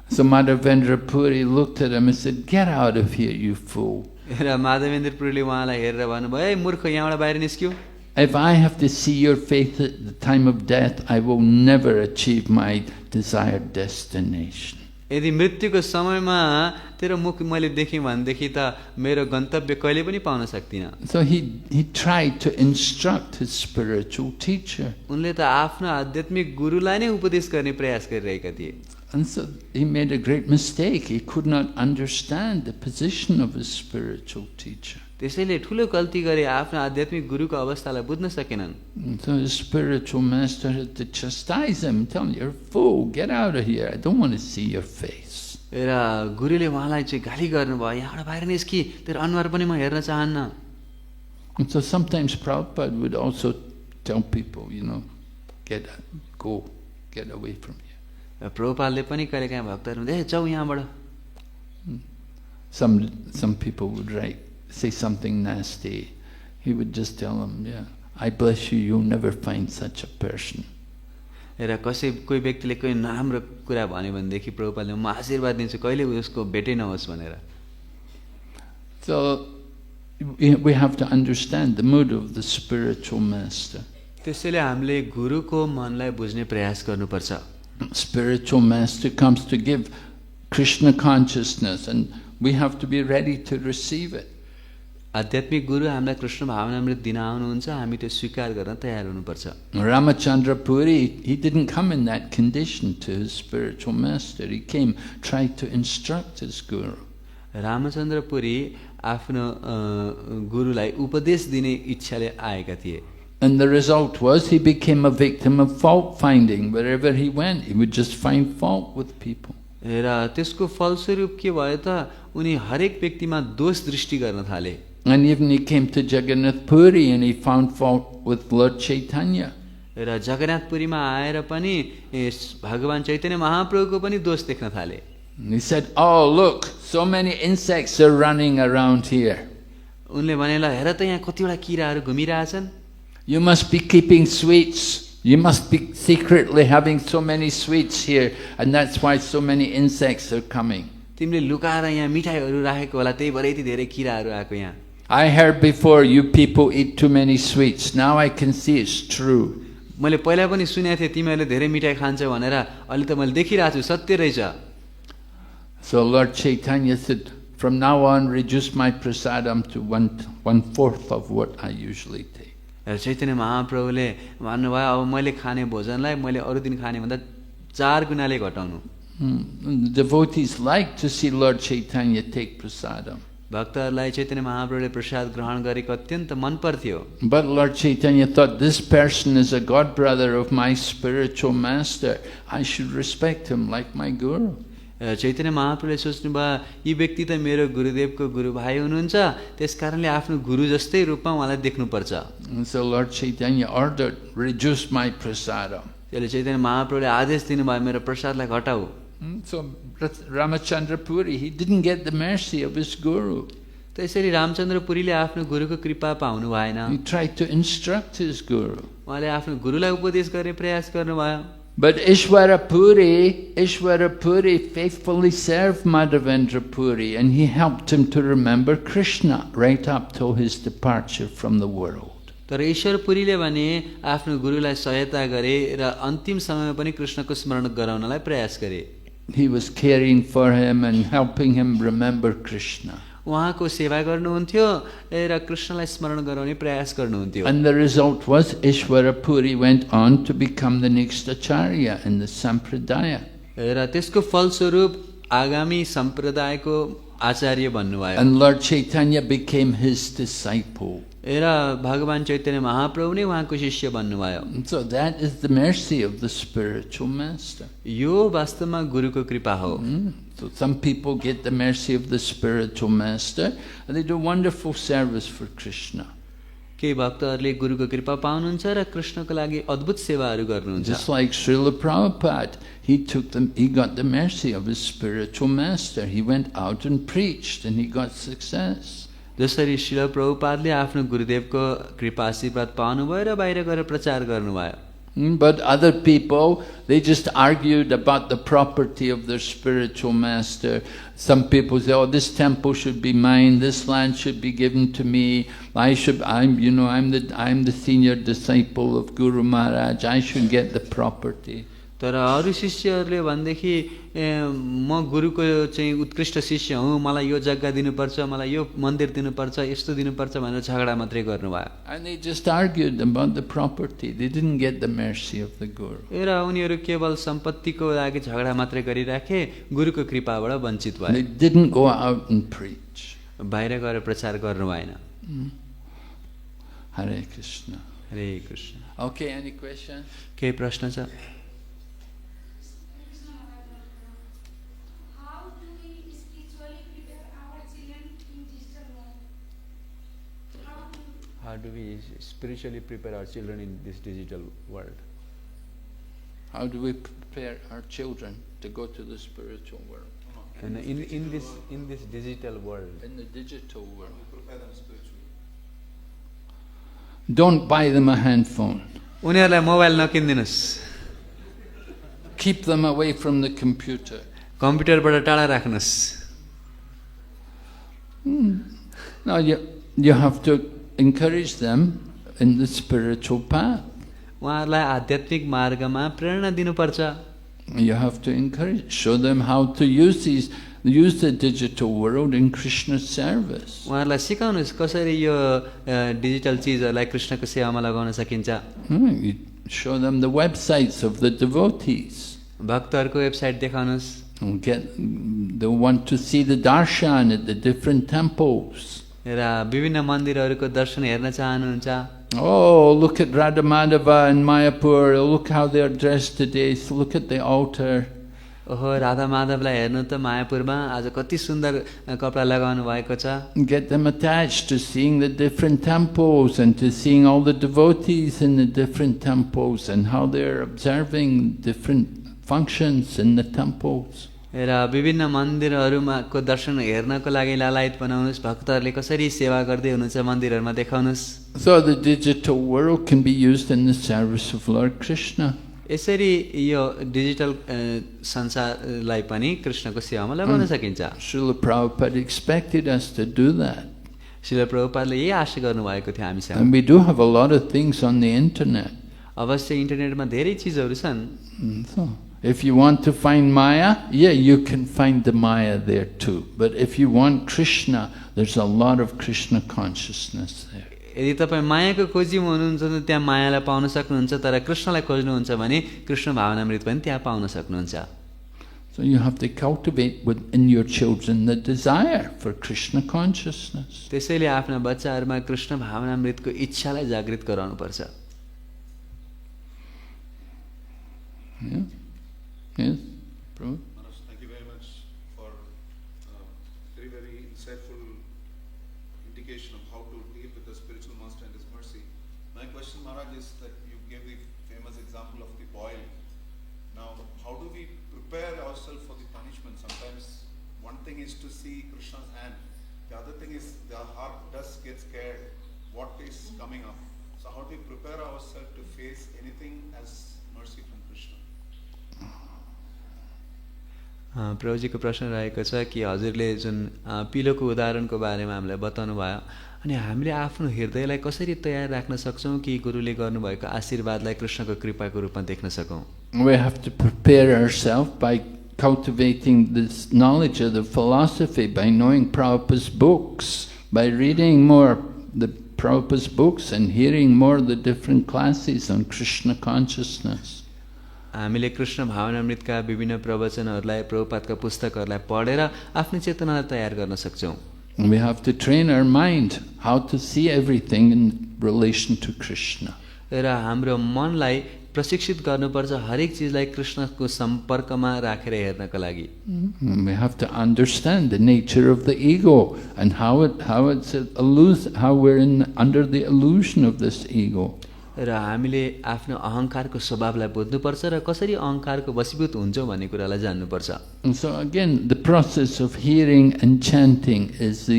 So Madhavendra Puri looked at him and said, "Get out of here, you fool. र माधवेन्द्र पुरीले उहाँलाई हेरेर भन्नुभयो, ए मूर्ख, यहाँबाट बाहिर निस्क्यौ। If I have to see your face at the time of death, I will never achieve my desired destination." यदि मृत्युको समयमा तेरो मुख मैले देखेँ भनेदेखि त मेरो गन्तव्य कहिले पनि पाउन सक्दिनँ। So he tried to instruct his spiritual teacher. उनले त आफ्नो आध्यात्मिक गुरुलाई नै उपदेश गर्ने प्रयास गरिरहेका थिए। And so he made a great mistake. He could not understand the position of his spiritual teacher. त्यसैले ठुलो गल्ती गरे, आफ्नो आध्यात्मिक गुरुको अवस्थालाई बुझ्न सकेनन्। And so his spiritual master had to chastise him, tell him, "You're a fool, get out of here, I don't want to see your face." र गुरुले उहाँलाई चाहिँ गाली गर्नुभयो, यहाँबाट बाहिर निस्कि, तेरो अनुहार पनि म हेर्न चाहन्न। And so sometimes Prabhupada would also tell people, get away from here. प्रभुपादले पनि कहिलेकाहीँ भक्तहरू ए जाऊ यहाँबाट। Some people would say something nasty. He would just tell them, "Yeah, I bless you, you'll never find such a person." र कोही व्यक्तिले कोही नराम्रो कुरा भन्यो भनेदेखि प्रभुपादले म आशीर्वाद दिन्छु, कहिले उसको भेटै नहोस् भनेर। So we have to understand the mood of the spiritual master. त्यसैले हामीले गुरुको मनलाई बुझ्ने प्रयास गर्नुपर्छ। Spiritual master comes to give Krishna consciousness, and we have to be ready to receive it. आध्यात्मिक गुरु हामीलाई कृष्ण भावनामृत दिन आउनुहुन्छ, हामी त्यो स्वीकार गर्न तयार हुनुपर्छ। Ramachandra Puri, he didn't come in that condition to his spiritual master. He came, tried to instruct his guru. Ramchandra Puri आफ्नो गुरुलाई उपदेश दिने इच्छाले आएका थिए। And the result was he became a victim of fault finding. Wherever he went, he would just find fault with people. र त्यसको फलस्वरूप के भयो त उनी हरेक व्यक्तिमा दोष दृष्टि गर्न थाले। And even he came to Jagannath Puri and he found fault with Lord Chaitanya. र जगन्नाथपुरीमा आएर पनि भगवान चैतन्य महाप्रभुको पनि दोष देख्न थाले। He said, "Oh, look, so many insects are running around here. उनले भने ल हेर त यहाँ कतिवटा किराहरू घुमिरहेछन् You must be keeping sweets. You must be secretly having so many sweets here, and that's why so many insects are coming." तिमीले लुकाएर यहाँ मिठाईहरू राखेको होला त्यही भएर यति धेरै किराहरू आएको यहाँ I heard before you people eat too many sweets. Now I can see it's true. मैले पहिला पनि सुनेको थिएँ तिमीहरूले धेरै मिठाई खान्छौ भनेर अहिले त मैले देखिरहेको छु सत्य रहेछ So Lord Chaitanya said, from now on reduce my prasadam to one fourth of what I usually take. चैतन्य महाप्रभुले भन्नुभयो अब मैले खाने भोजनलाई मैले अरू दिन खाने भन्दा 4 गुणाले घटाउनु Devotees like to see Lord Chaitanya take prasadam. भक्तहरूलाई चैतन्य महाप्रभुले प्रसाद ग्रहण गरेको अत्यन्त मन पर्थ्यो But Lord Chaitanya thought, this person is a god brother of my spiritual master. I should respect him like my guru. चैतन्य महाप्रभुले सोच्नुभयो यी व्यक्ति त मेरो गुरुदेवको गुरु भाइ हुनुहुन्छ त्यसकारणले आफ्नो गुरु जस्तै रूपमा उहाँलाई देख्नुपर्छ And so Lord Chaitanya ordered, reduce my prasadam. त्यसले चैतन्य महाप्रभुले आदेश दिनुभयो मेरो प्रसादलाई घटाऊ So Ramachandra Puri, he didn't get the mercy of his guru. त्यसरी रामचन्द्र पुरीले आफ्नो गुरुको कृपा पाउनु भएन He tried to instruct his guru. उहाँले आफ्नो गुरुलाई उपदेश गर्ने प्रयास गर्नुभयो But Ishwara Puri faithfully served Madhavendra Puri, and he helped him to remember Krishna right up till his departure from the world. तर ईश्वर पुरीले भने आफ्नो गुरुलाई सहायता गरे र अन्तिम समयमा पनि कृष्णको स्मरण गराउनलाई प्रयास गरे He was caring for him and helping him remember Krishna. उहाँको सेवा गर्नुहुन्थ्यो र कृष्णलाई स्मरण गराउने प्रयास गर्नुहुन्थ्यो And the result was Ishwara Puri went on to become the next acharya in the Sampradaya. र त्यसको फलस्वरूप आगामी सम्प्रदायको आचार्य बन्नुभयो And Lord Chaitanya became his disciple. र भगवान चैतन्य महाप्रभु नै उहाँको शिष्य बन्नुभयो And so that is the mercy of the spiritual master. यो वास्तवमा गुरुको कृपा हो So some people get the mercy of the spiritual master and they do wonderful service for Krishna. केही भक्तहरूले गुरुको कृपा पाउनुहुन्छ र कृष्णको लागि अद्भुत सेवाहरू गर्नुहुन्छ Just like Srila Prabhupada, he got the mercy of his spiritual master. He went out and preached and he got success. जसरी श्रील प्रभुपादले आफ्नो गुरुदेवको कृपा आशीर्वाद पाउनुभयो र बाहिर गएर प्रचार गर्नुभयो But other people, they just argued about the property of their spiritual master. Some people say, "Oh, this temple should be mine. This land should be given to me. I'm the senior disciple of Guru Maharaj. I should get the property." तर अरू शिष्यहरूले भनेदेखि म गुरुको चाहिँ उत्कृष्ट शिष्य हुँ मलाई यो जग्गा दिनुपर्छ मलाई यो मन्दिर दिनुपर्छ यस्तो दिनुपर्छ भनेर झगडा मात्रै गर्नुभयो And they just argued about the property. They didn't get the mercy of the Guru. र उनीहरू केवल सम्पत्तिको लागि झगडा मात्रै गरिराखे गुरुको कृपाबाट वञ्चित भए They didn't go out and preach. बाहिर गएर प्रचार गर्नु भएन Hare Krishna. हरे कृष्ण Okay, any questions? केही प्रश्न छ How do we spiritually prepare our children in this digital world? How do we prepare our children to go to the spiritual world? And in this digital world. In the digital world. Don't buy them a handphone. उनीहरूलाई mobile नकिन्दिनुस् Keep them away from the computer. कम्प्युटरबाट टाढा राख्नुस् Now you have to encourage them in the spiritual path. उहाँहरूलाई आध्यात्मिक मार्गमा प्रेरणा दिनुपर्छ You have to encourage, show them how to use the digital world in Krishna's service. उहाँहरूलाई सिकाउनुहोस् कसरी यो digital चिजहरूलाई कृष्णको सेवामा लगाउन सकिन्छ You show them the websites of the devotees. भक्तहरूको वेबसाइट देखाउनुहोस् They want to see the darshan at the different temples. र विभिन्न मन्दिरहरूको दर्शन हेर्न चाहनुहुन्छ Oh, look at Radha Madhava and Mayapur. Look how they are dressed today. So look at the altar. ओहो राधा माधवलाई हेर्नु त मायापुरमा आज कति सुन्दर कपडा लगाउनु भएको छ Get them attached to seeing the different temples and to seeing all the devotees in the different temples and how they're observing different functions in the temples. र विभिन्न मन्दिरहरूमा को दर्शन हेर्नको लागि लालायत बनाउनुहोस्, भक्तहरूले कसरी सेवा गर्दै हुनुहुन्छ मन्दिरहरूमा देखाउनुहोस्। So the digital world can be used in the service of Lord Krishna. यसरी यो डिजिटल संसारलाई पनि कृष्णको सेवामा लगाउन सकिन्छ। Srila Prabhupada expected us to do that. Srila प्रभुपादले यही आशा गर्नुभएको थियो हामीसँग। And we do have a lot of things on the internet. अवश्य इन्टरनेटमा धेरै चिजहरू छन्। So, if you want to find Maya, yeah, you can find the Maya there too. But if you want Krishna, there's a lot of Krishna consciousness there. यदि तपाईँ मायाको खोजीमा हुनुहुन्छ भने त्यहाँ मायालाई पाउन सक्नुहुन्छ, तर कृष्णलाई खोज्नुहुन्छ भने कृष्ण भावनामृत पनि त्यहाँ पाउन सक्नुहुन्छ। So you have to cultivate within your children the desire for Krishna consciousness. त्यसैले आफ्ना बच्चाहरूमा कृष्ण भावनामृतको इच्छालाई जागृत गराउनुपर्छ। Yeah? Yes? Prabhu? Maharaj, thank you very much for very, very insightful indication of how to deal with the spiritual master and his mercy. My question, Maharaj, is that you gave the famous example of the boil. Now, how do we prepare ourselves for the punishment? Sometimes one thing is to see Krishna's hand. The other thing is the heart does get scared. What is coming up? So how do we prepare ourselves to face anything as mercy from Krishna? प्रभुजीको प्रश्न रहेको छ कि हजुरले जुन पिलोको उदाहरणको बारेमा हामीलाई बताउनु भयो, अनि हामीले आफ्नो हृदयलाई कसरी तयार राख्न सक्छौँ कि गुरुले गर्नुभएको आशीर्वादलाई कृष्णको कृपाको रूपमा देख्न सकौँ। We have to prepare ourselves by cultivating this knowledge of the philosophy, by knowing Prabhupada's books, by reading more the Prabhupada's books and hearing more the different classes on Krishna consciousness. हामीले कृष्ण भावनामृतका विभिन्न प्रवचनहरूलाई, प्रभुपादका पुस्तकहरूलाई पढेर आफ्नो चेतनालाई तयार गर्न सक्छौँ। We have to train our mind how to see everything in relation to Krishna. र हाम्रो मनलाई प्रशिक्षित गर्नुपर्छ हरेक चिजलाई कृष्णको सम्पर्कमा राखेर हेर्नका लागि। We have to understand the nature of the ego and how we're under the illusion of this ego. र हामीले आफ्नो अहङ्कारको स्वभावलाई बुझ्नुपर्छ र कसरी अहङ्कारको वशीभूत हुन्छौँ भन्ने कुरालाई जान्नुपर्छ। And so again, the process of hearing and chanting is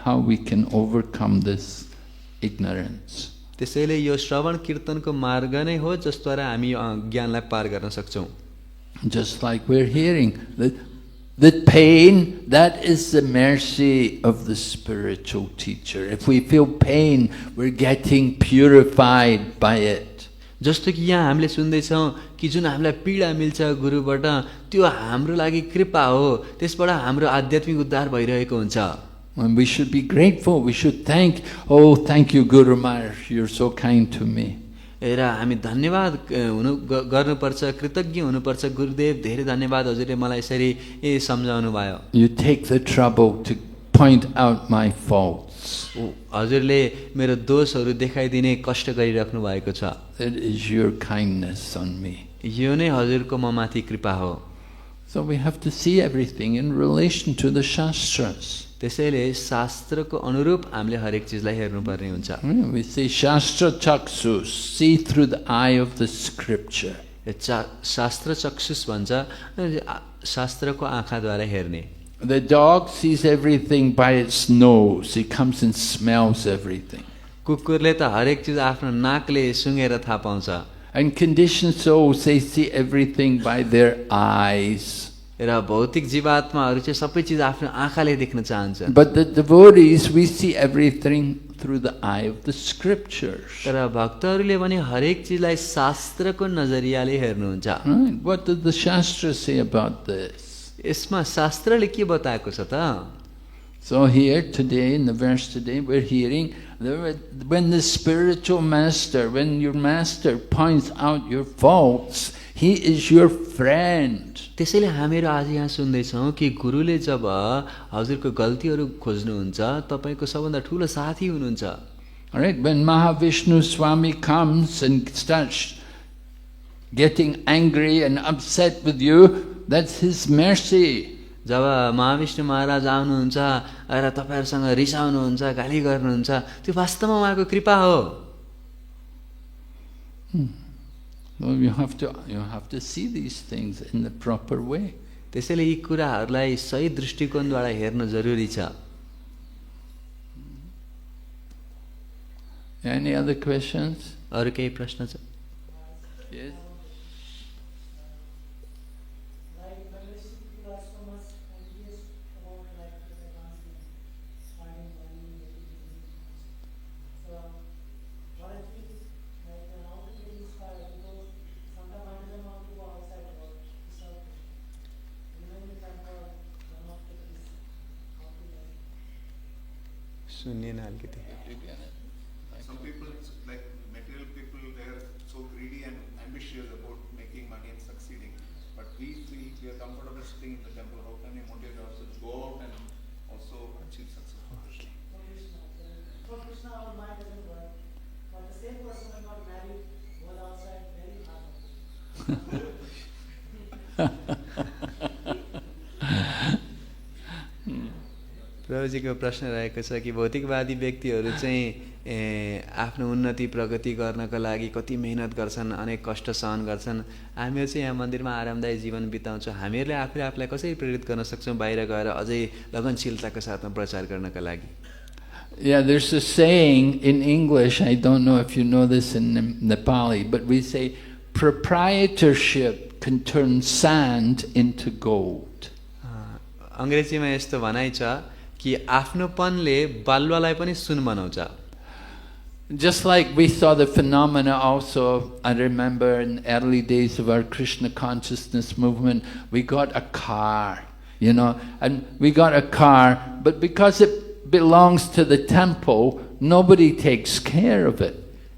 how we can overcome this ignorance. त्यसैले यो श्रवण कीर्तनको मार्ग नै हो जसद्वारा हामी ज्ञानलाई पार गर्न सक्छौँ। Just like we're hearing, the pain, that is the mercy of the spiritual teacher. If we feel pain, we're getting purified by it. जस्तो कि यहाँ हामीले सुन्दैछौँ कि जुन हामीलाई पीडा मिल्छ गुरुबाट, त्यो हाम्रो लागि कृपा हो, त्यसबाट हाम्रो आध्यात्मिक उद्धार भइरहेको हुन्छ। And we should be grateful. We should thank you, Guru Maharaj, you're so kind to me. र हामी धन्यवाद गर्नुपर्छ, कृतज्ञ हुनुपर्छ, गुरुदेव धेरै धन्यवाद, हजुरले मलाई यसरी सम्झाउनु भयो। You take the trouble to point out my faults. हजुरले मेरो दोषहरू देखाइदिने कष्ट गरिराख्नु भएको छ। That is your kindness on me. यो नै हजुरको म माथि कृपा हो। So we have to see everything in relation to the Shastras. त्यसैले शास्त्रको अनुरूप हामीले हरेक चिजलाई हेर्नुपर्ने हुन्छ। We say Shastra Chaksus, see through the eye of the scripture. शास्त्र चक्षुष भन्छ, शास्त्रको आँखाद्वारा हेर्ने। The dog sees everything by its nose. It comes and smells everything. कुकुरले त हरेक चिज आफ्नो नाकले सुँघेर थाहा पाउँछ। And conditioned souls, they see everything by their eyes. र भौतिक जीवात्माहरू चाहिँ सबै चिज आफ्नो आँखाले देख्न चाहन्छ। But the devotees, we see everything through the eye of the scriptures. तर भक्तहरूले भने हरेक चिजलाई शास्त्रको नजरियाले हेर्नुहुन्छ। Right? What did the Shastras say about this? यसमा शास्त्रले के बताएको छ त? So here today, in the verse today, we're hearing when the spiritual master, when your master points out your faults, he is your friend. त्यसैले हामीहरू आज यहाँ सुन्दैछौँ कि गुरुले जब हजुरको गल्तीहरू खोज्नुहुन्छ, तपाईको सबभन्दा ठुलो साथी हुनुहुन्छ। All right, when Mahavishnu Swami comes and starts getting angry and upset with you, that's his mercy. जब महाविष्णु महाराज आउनुहुन्छ र तपाईहरुसँग रिसाउनुहुन्छ, गाली गर्नुहुन्छ, त्यो वास्तवमा उहाँको कृपा हो। Well, you have to see these things in the proper way. त्यसैले यी कुराहरूलाई सही दृष्टिकोणद्वारा हेर्न जरुरी छ। Any other questions? अरू केही प्रश्न छ? Yes. सुन्निएन अलिकति। Some people, like material people, they are so greedy and ambitious about making money and succeeding. But we are comfortable sitting in the temple. How can we motivate ourselves to go out and also achieve success? For Krishna, our mind doesn't work. But the same person who got married was outside very hard. प्रभुजीको प्रश्न रहेको छ कि भौतिकवादी व्यक्तिहरू चाहिँ आफ्नो उन्नति प्रगति गर्नको लागि कति मेहनत गर्छन्, अनेक कष्ट सहन गर्छन्। हामीहरू चाहिँ यहाँ मन्दिरमा आरामदायी जीवन बिताउँछौँ। हामीहरूले आफूले आफूलाई कसरी प्रेरित गर्न सक्छौँ बाहिर गएर अझै लगनशीलताको साथमा प्रचार गर्नका लागि? Yeah, there's a saying in English, I don't know if you know this in Nepali, but we say proprietorship can turn sand into gold. अङ्ग्रेजीमा यस्तो भनाइ छ कि आफ्नोपनले बालुवालाई पनि सुन बनाउँछ। Just like we saw the phenomena also, I remember in early days of our Krishna consciousness movement, we got a car, you know, and we got a car, but because it belongs to the temple, nobody takes care of it.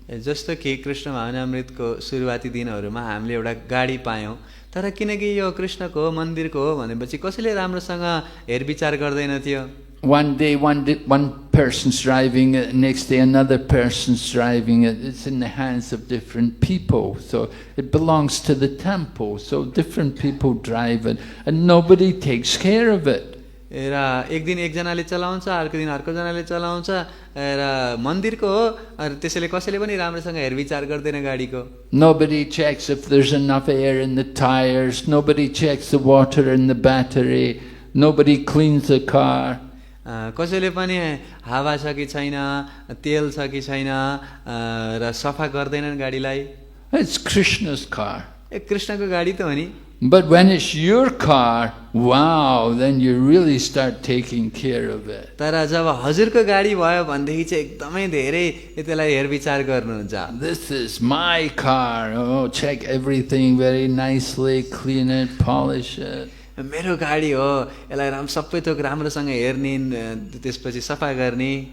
जस्तो कि कृष्ण भावनामृतको सुरुवाती दिनहरूमा हामीले एउटा गाडी पायौँ, तर किनकि यो कृष्णको हो, मन्दिरको हो भनेपछि कसैले राम्रोसँग हेरविचार गर्दैन थियो। One day one person's driving it, next day another person's driving it. It's in the hands of different people, so it belongs to the temple, so different people drive it and nobody takes care of it. र एक दिन एकजनाले चलाउँछ, अर्को दिन अर्कोजनाले चलाउँछ र मन्दिरको हो, त्यसैले कसैले पनि राम्रोसँग हेरविचार गर्दैन गाडीको। Nobody checks if there's enough air in the tires, nobody checks the water in the battery, nobody cleans the car. कसैले पनि हावा छ कि छैन, तेल छ कि छैन र सफा गर्दैनन् गाडीलाई। It's Krishna's car. कृष्णको गाडी त हो नि। But when it's your car, wow, then you really start taking care of it. तर जब हजुरको गाडी भयो भनेदेखि चाहिँ एकदमै धेरै त्यसलाई हेरविचार गर्नुहुन्छ। This is my car. Oh, check everything very nicely, clean it, polish it. मेरो गाडी हो, यसलाई सबै थोक राम्रोसँग हेर्ने, त्यसपछि सफा गर्ने।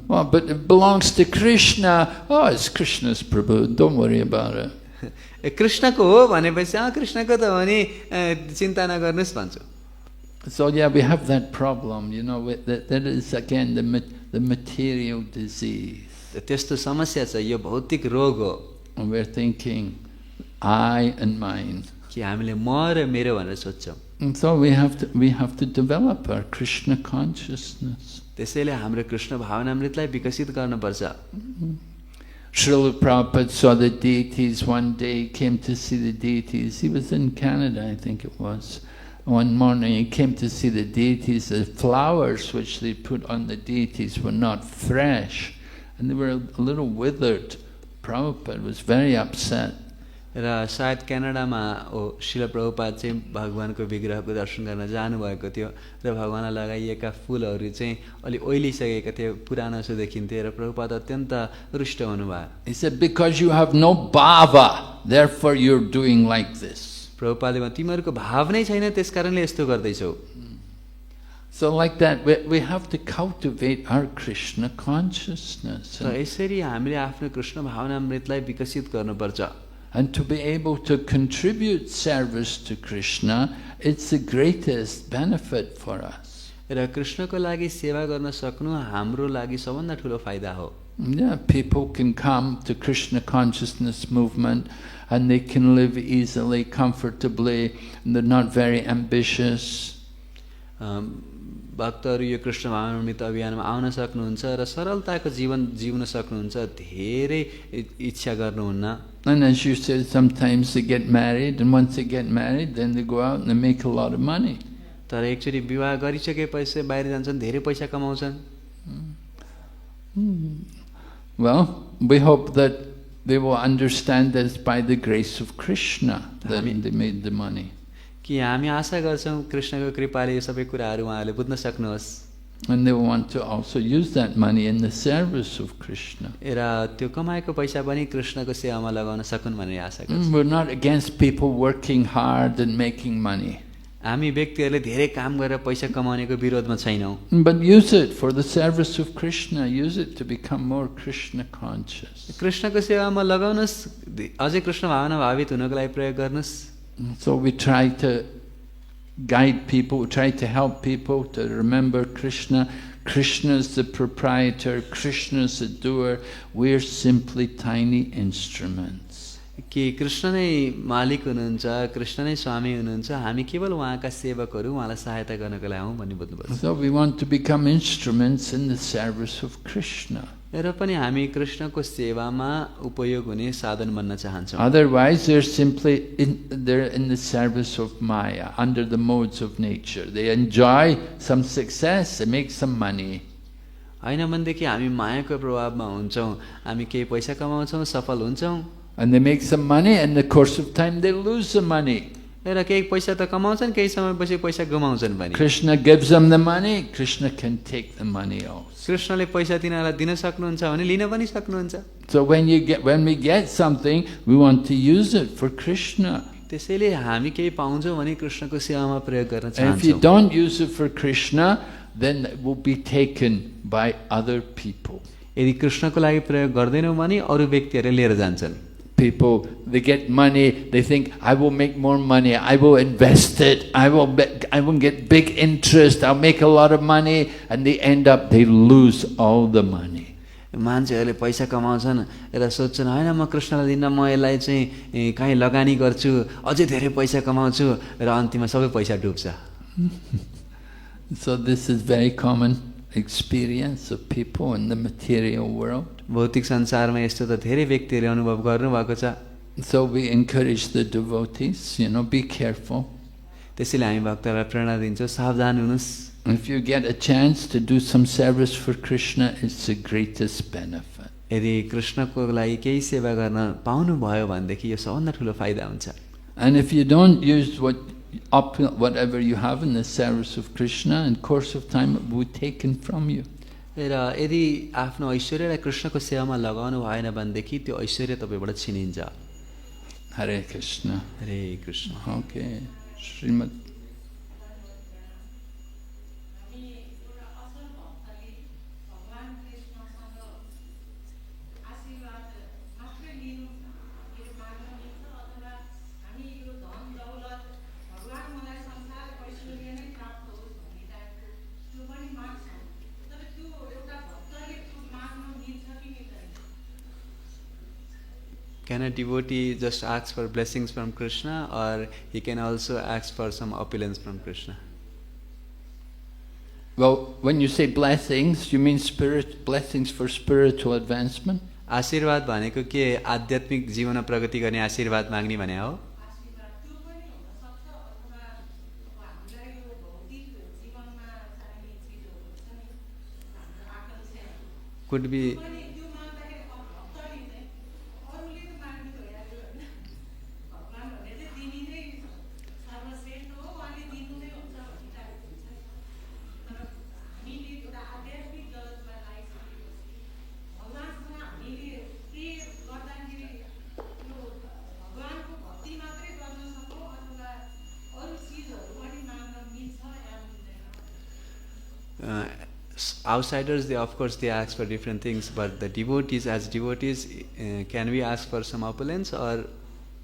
Well, but it belongs to Krishna. Oh, it's Krishna's Prabhu. Don't worry about it. कृष्णको हो भनेपछि कृष्णको त हो नि, चिन्ता नगर्नुस् भन्छु। So yeah, we have that problem, you know, that is again the material disease. त्यस्तो समस्या छ, यो भौतिक रोग हो। And we're thinking, I and mine. कि हामीले म र मेरो भनेर सोच्छौँ। And so we have to develop our Krishna consciousness. त्यसैले हाम्रो कृष्ण भावनामृतलाई विकसित गर्नुपर्छ। Srila Prabhupada saw the deities one day, came to see the deities. He was in Canada, I think it was. One morning he came to see the deities. The flowers which they put on the deities were not fresh, and they were a little withered. Prabhupada was very upset. र सायद क्यानाडामा शिल प्रभुपाद चाहिँ भगवानको विग्रहको दर्शन गर्न जानुभएको थियो र भगवानलाई लगाइएका फुलहरू चाहिँ अलि ओइलिसकेका थिए, पुरानो जस्तो देखिन्थे र प्रभुपाद अत्यन्त रुष्ट हुनुभयो। He said, because you have no bhava, therefore you're doing like this. प्रभुपादले भने तिमीहरूको भाव नै छैन, त्यसकारणले यस्तो गर्दैछौ। So like that, we have to cultivate our Krishna consciousness. र यसरी हामीले आफ्नो कृष्ण भावनामृतलाई विकसित गर्नुपर्छ। And to be able to contribute service to Krishna, it's the greatest benefit for us. र कृष्णको लागि सेवा गर्न सक्नु हाम्रो लागि सबभन्दा ठुलो फाइदा हो। Yeah, people can come to Krishna consciousness movement and they can live easily, comfortably, and they're not very ambitious. भक्तहरू यो कृष्ण भावनामृत अभियानमा आउन सक्नुहुन्छ र सरलताको जीवन जिउन सक्नुहुन्छ, धेरै इच्छा गर्नुहुन्न। And as you said, sometimes they get married, and once they get married, then they go out and they make a lot of money. तर एकचोटि विवाह गरिसकेपछि बाहिर जान्छन्, धेरै पैसा कमाउँछन्। Well, we hope that they will understand that it's by the grace of Krishna that they made the money. कि हामी आशा गर्छौँ कृष्णको कृपाले यो सबै कुराहरू उहाँहरूले बुझ्न सक्नुहोस्। And they want to also use that money in the service of Krishna. र त्यो कमाएको पैसा पनि कृष्णको सेवामा लगाउन सकुन् भन्ने आशा गर्छौँ। We're not against people working hard and making money. हामी व्यक्तिहरूले धेरै काम गरेर पैसा कमाउनेको विरोधमा छैनौँ, But use it for the service of Krishna. Use it to become more Krishna conscious. कृष्णको सेवामा लगाउनुहोस्, अझै कृष्ण भावना भावित हुनको लागि प्रयोग गर्नुहोस्। So we try to guide people, try to help people to remember Krishna. Krishna is the proprietor, Krishna is the doer. We're simply tiny instruments. कि कृष्ण नै मालिक हुनुहुन्छ, कृष्ण नै स्वामी हुनुहुन्छ, हामी केवल उहाँका सेवकहरू, उहाँलाई सहायता गर्नको लागि हौँ भन्ने बुझ्नुपर्छ। So we want to become instruments in the service of Krishna. र पनि हामी कृष्णको सेवामा उपयोग हुने साधन बन्न चाहन्छौँ। Otherwise, they're in the service of Maya, under the modes of nature. They enjoy some success, they make some money. होइन भनेदेखि हामी मायाको प्रभावमा हुन्छौँ, हामी केही पैसा कमाउँछौँ, सफल हुन्छौँ, And they make some money, and in the course of time they lose the money. र केही पैसा त कमाउँछन्, केही समयपछि पैसा गुमाउँछन् पनि। Krishna gives them the money, Krishna can take the money also. कृष्णले पैसा तिनीहरूलाई दिन सक्नुहुन्छ भने लिन पनि सक्नुहुन्छ। So when we get something, we want to use it for Krishna. त्यसैले हामी केही पाउँछौँ भने कृष्णको सेवामा प्रयोग गर्न And if you चाहन्छौँ। don't use it for Krishna, then it will be taken by other people. यदि कृष्णको लागि प्रयोग गर्दैनौँ भने अरू व्यक्तिहरूले लिएर जान्छन्। People, they get money, they think, I will make more money, I will invest it, I will get big interest, I'll make a lot of money, and they lose all the money. मान्छेहरूले पैसा कमाउँछन् र सोध्छन् होइन म कृष्णलाई दिन्न, म यसलाई चाहिँ कहीँ लगानी गर्छु, अझै धेरै पैसा कमाउँछु, र अन्तिममा सबै पैसा डुब्छ। So this is very common experience of people in the material world. भौतिक संसारमा यस्तो त धेरै व्यक्तिहरूले अनुभव गर्नुभएको छ। So we encourage the devotees, be careful. त्यसैले हामी भक्तहरूलाई प्रेरणा दिन्छौँ, सावधान हुनुहोस्। If you get a chance to do some service for Krishna, it's the greatest benefit. यदि कृष्णको लागि केही सेवा गर्न पाउनुभयो भनेदेखि यो सबभन्दा ठुलो फाइदा हुन्छ। And if you don't use whatever you have in the service of Krishna, in course of time it will be taken from you. र यदि आफ्नो ऐश्वर्यलाई कृष्णको सेवामा लगाउनु भएन भनेदेखि त्यो ऐश्वर्य तपाईँबाट छिनिन्छ। Hare Krishna. Hare Krishna. Okay. Srimad. Can a devotee just ask for blessings from Krishna, or he can also ask for some opulence from Krishna? Well, when you say blessings, you mean blessings for spiritual advancement? आशीर्वाद भनेको के आध्यात्मिक जीवनमा प्रगति गर्ने आशीर्वाद माग्ने भने हो? Could be. Outsiders, of course, they ask for different things, but the devotees, as devotees, can we ask for some opulence or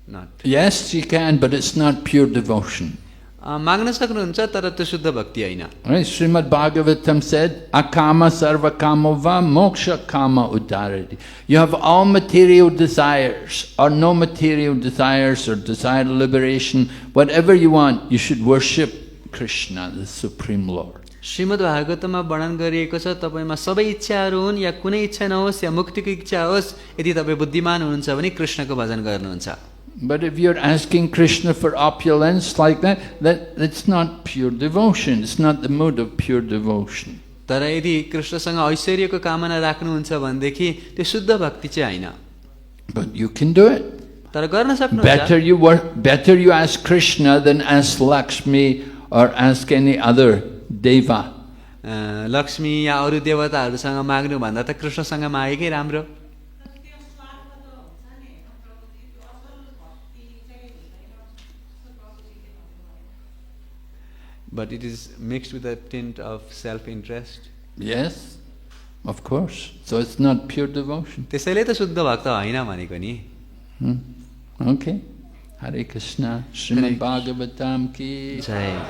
not? Yes, you can, but it's not pure devotion. माग्न सक्नुहुन्छ तर त्यो शुद्ध भक्ति हैन। Right? Srimad Bhagavatam said, Akama sarva kamova moksha kama udarati. You have all material desires, or no material desires, or desire liberation, whatever you want, you should worship Krishna, the Supreme Lord. Shrimad भागवतमा वर्णन गरिएको छ तपाईँमा सबै इच्छाहरू हुन् या कुनै इच्छा नहोस् या मुक्तिको इच्छा होस्, यदि तपाईँ बुद्धिमान हुनुहुन्छ भने कृष्णको भजन गर्नुहुन्छ। But if you're asking Krishna for opulence like that, that's not pure devotion. It's not the mood of pure devotion. तर यदि कृष्णसँग ऐश्वर्यको कामना राख्नुहुन्छ भनेदेखि त्यो शुद्ध भक्ति चाहिँ होइन। But you can do it. तर गर्न सक्नुहुन्छ। Better you ask Krishna than ask Lakshmi or ask any other deva. Lakshmi या अरू देवताहरूसँग माग्नु भन्दा त कृष्णसँग मागेकै राम्रो। But it is mixed with a tint of self-interest. Yes, of course. So it's not pure devotion. त्यसैले त शुद्ध भक्त होइन भनेको नि। Okay. Hare Krishna. Srimad Bhagavatam ki जय।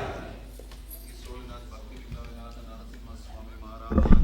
His Holiness Bhakti Vinodanath Narasimha Swami Maharaj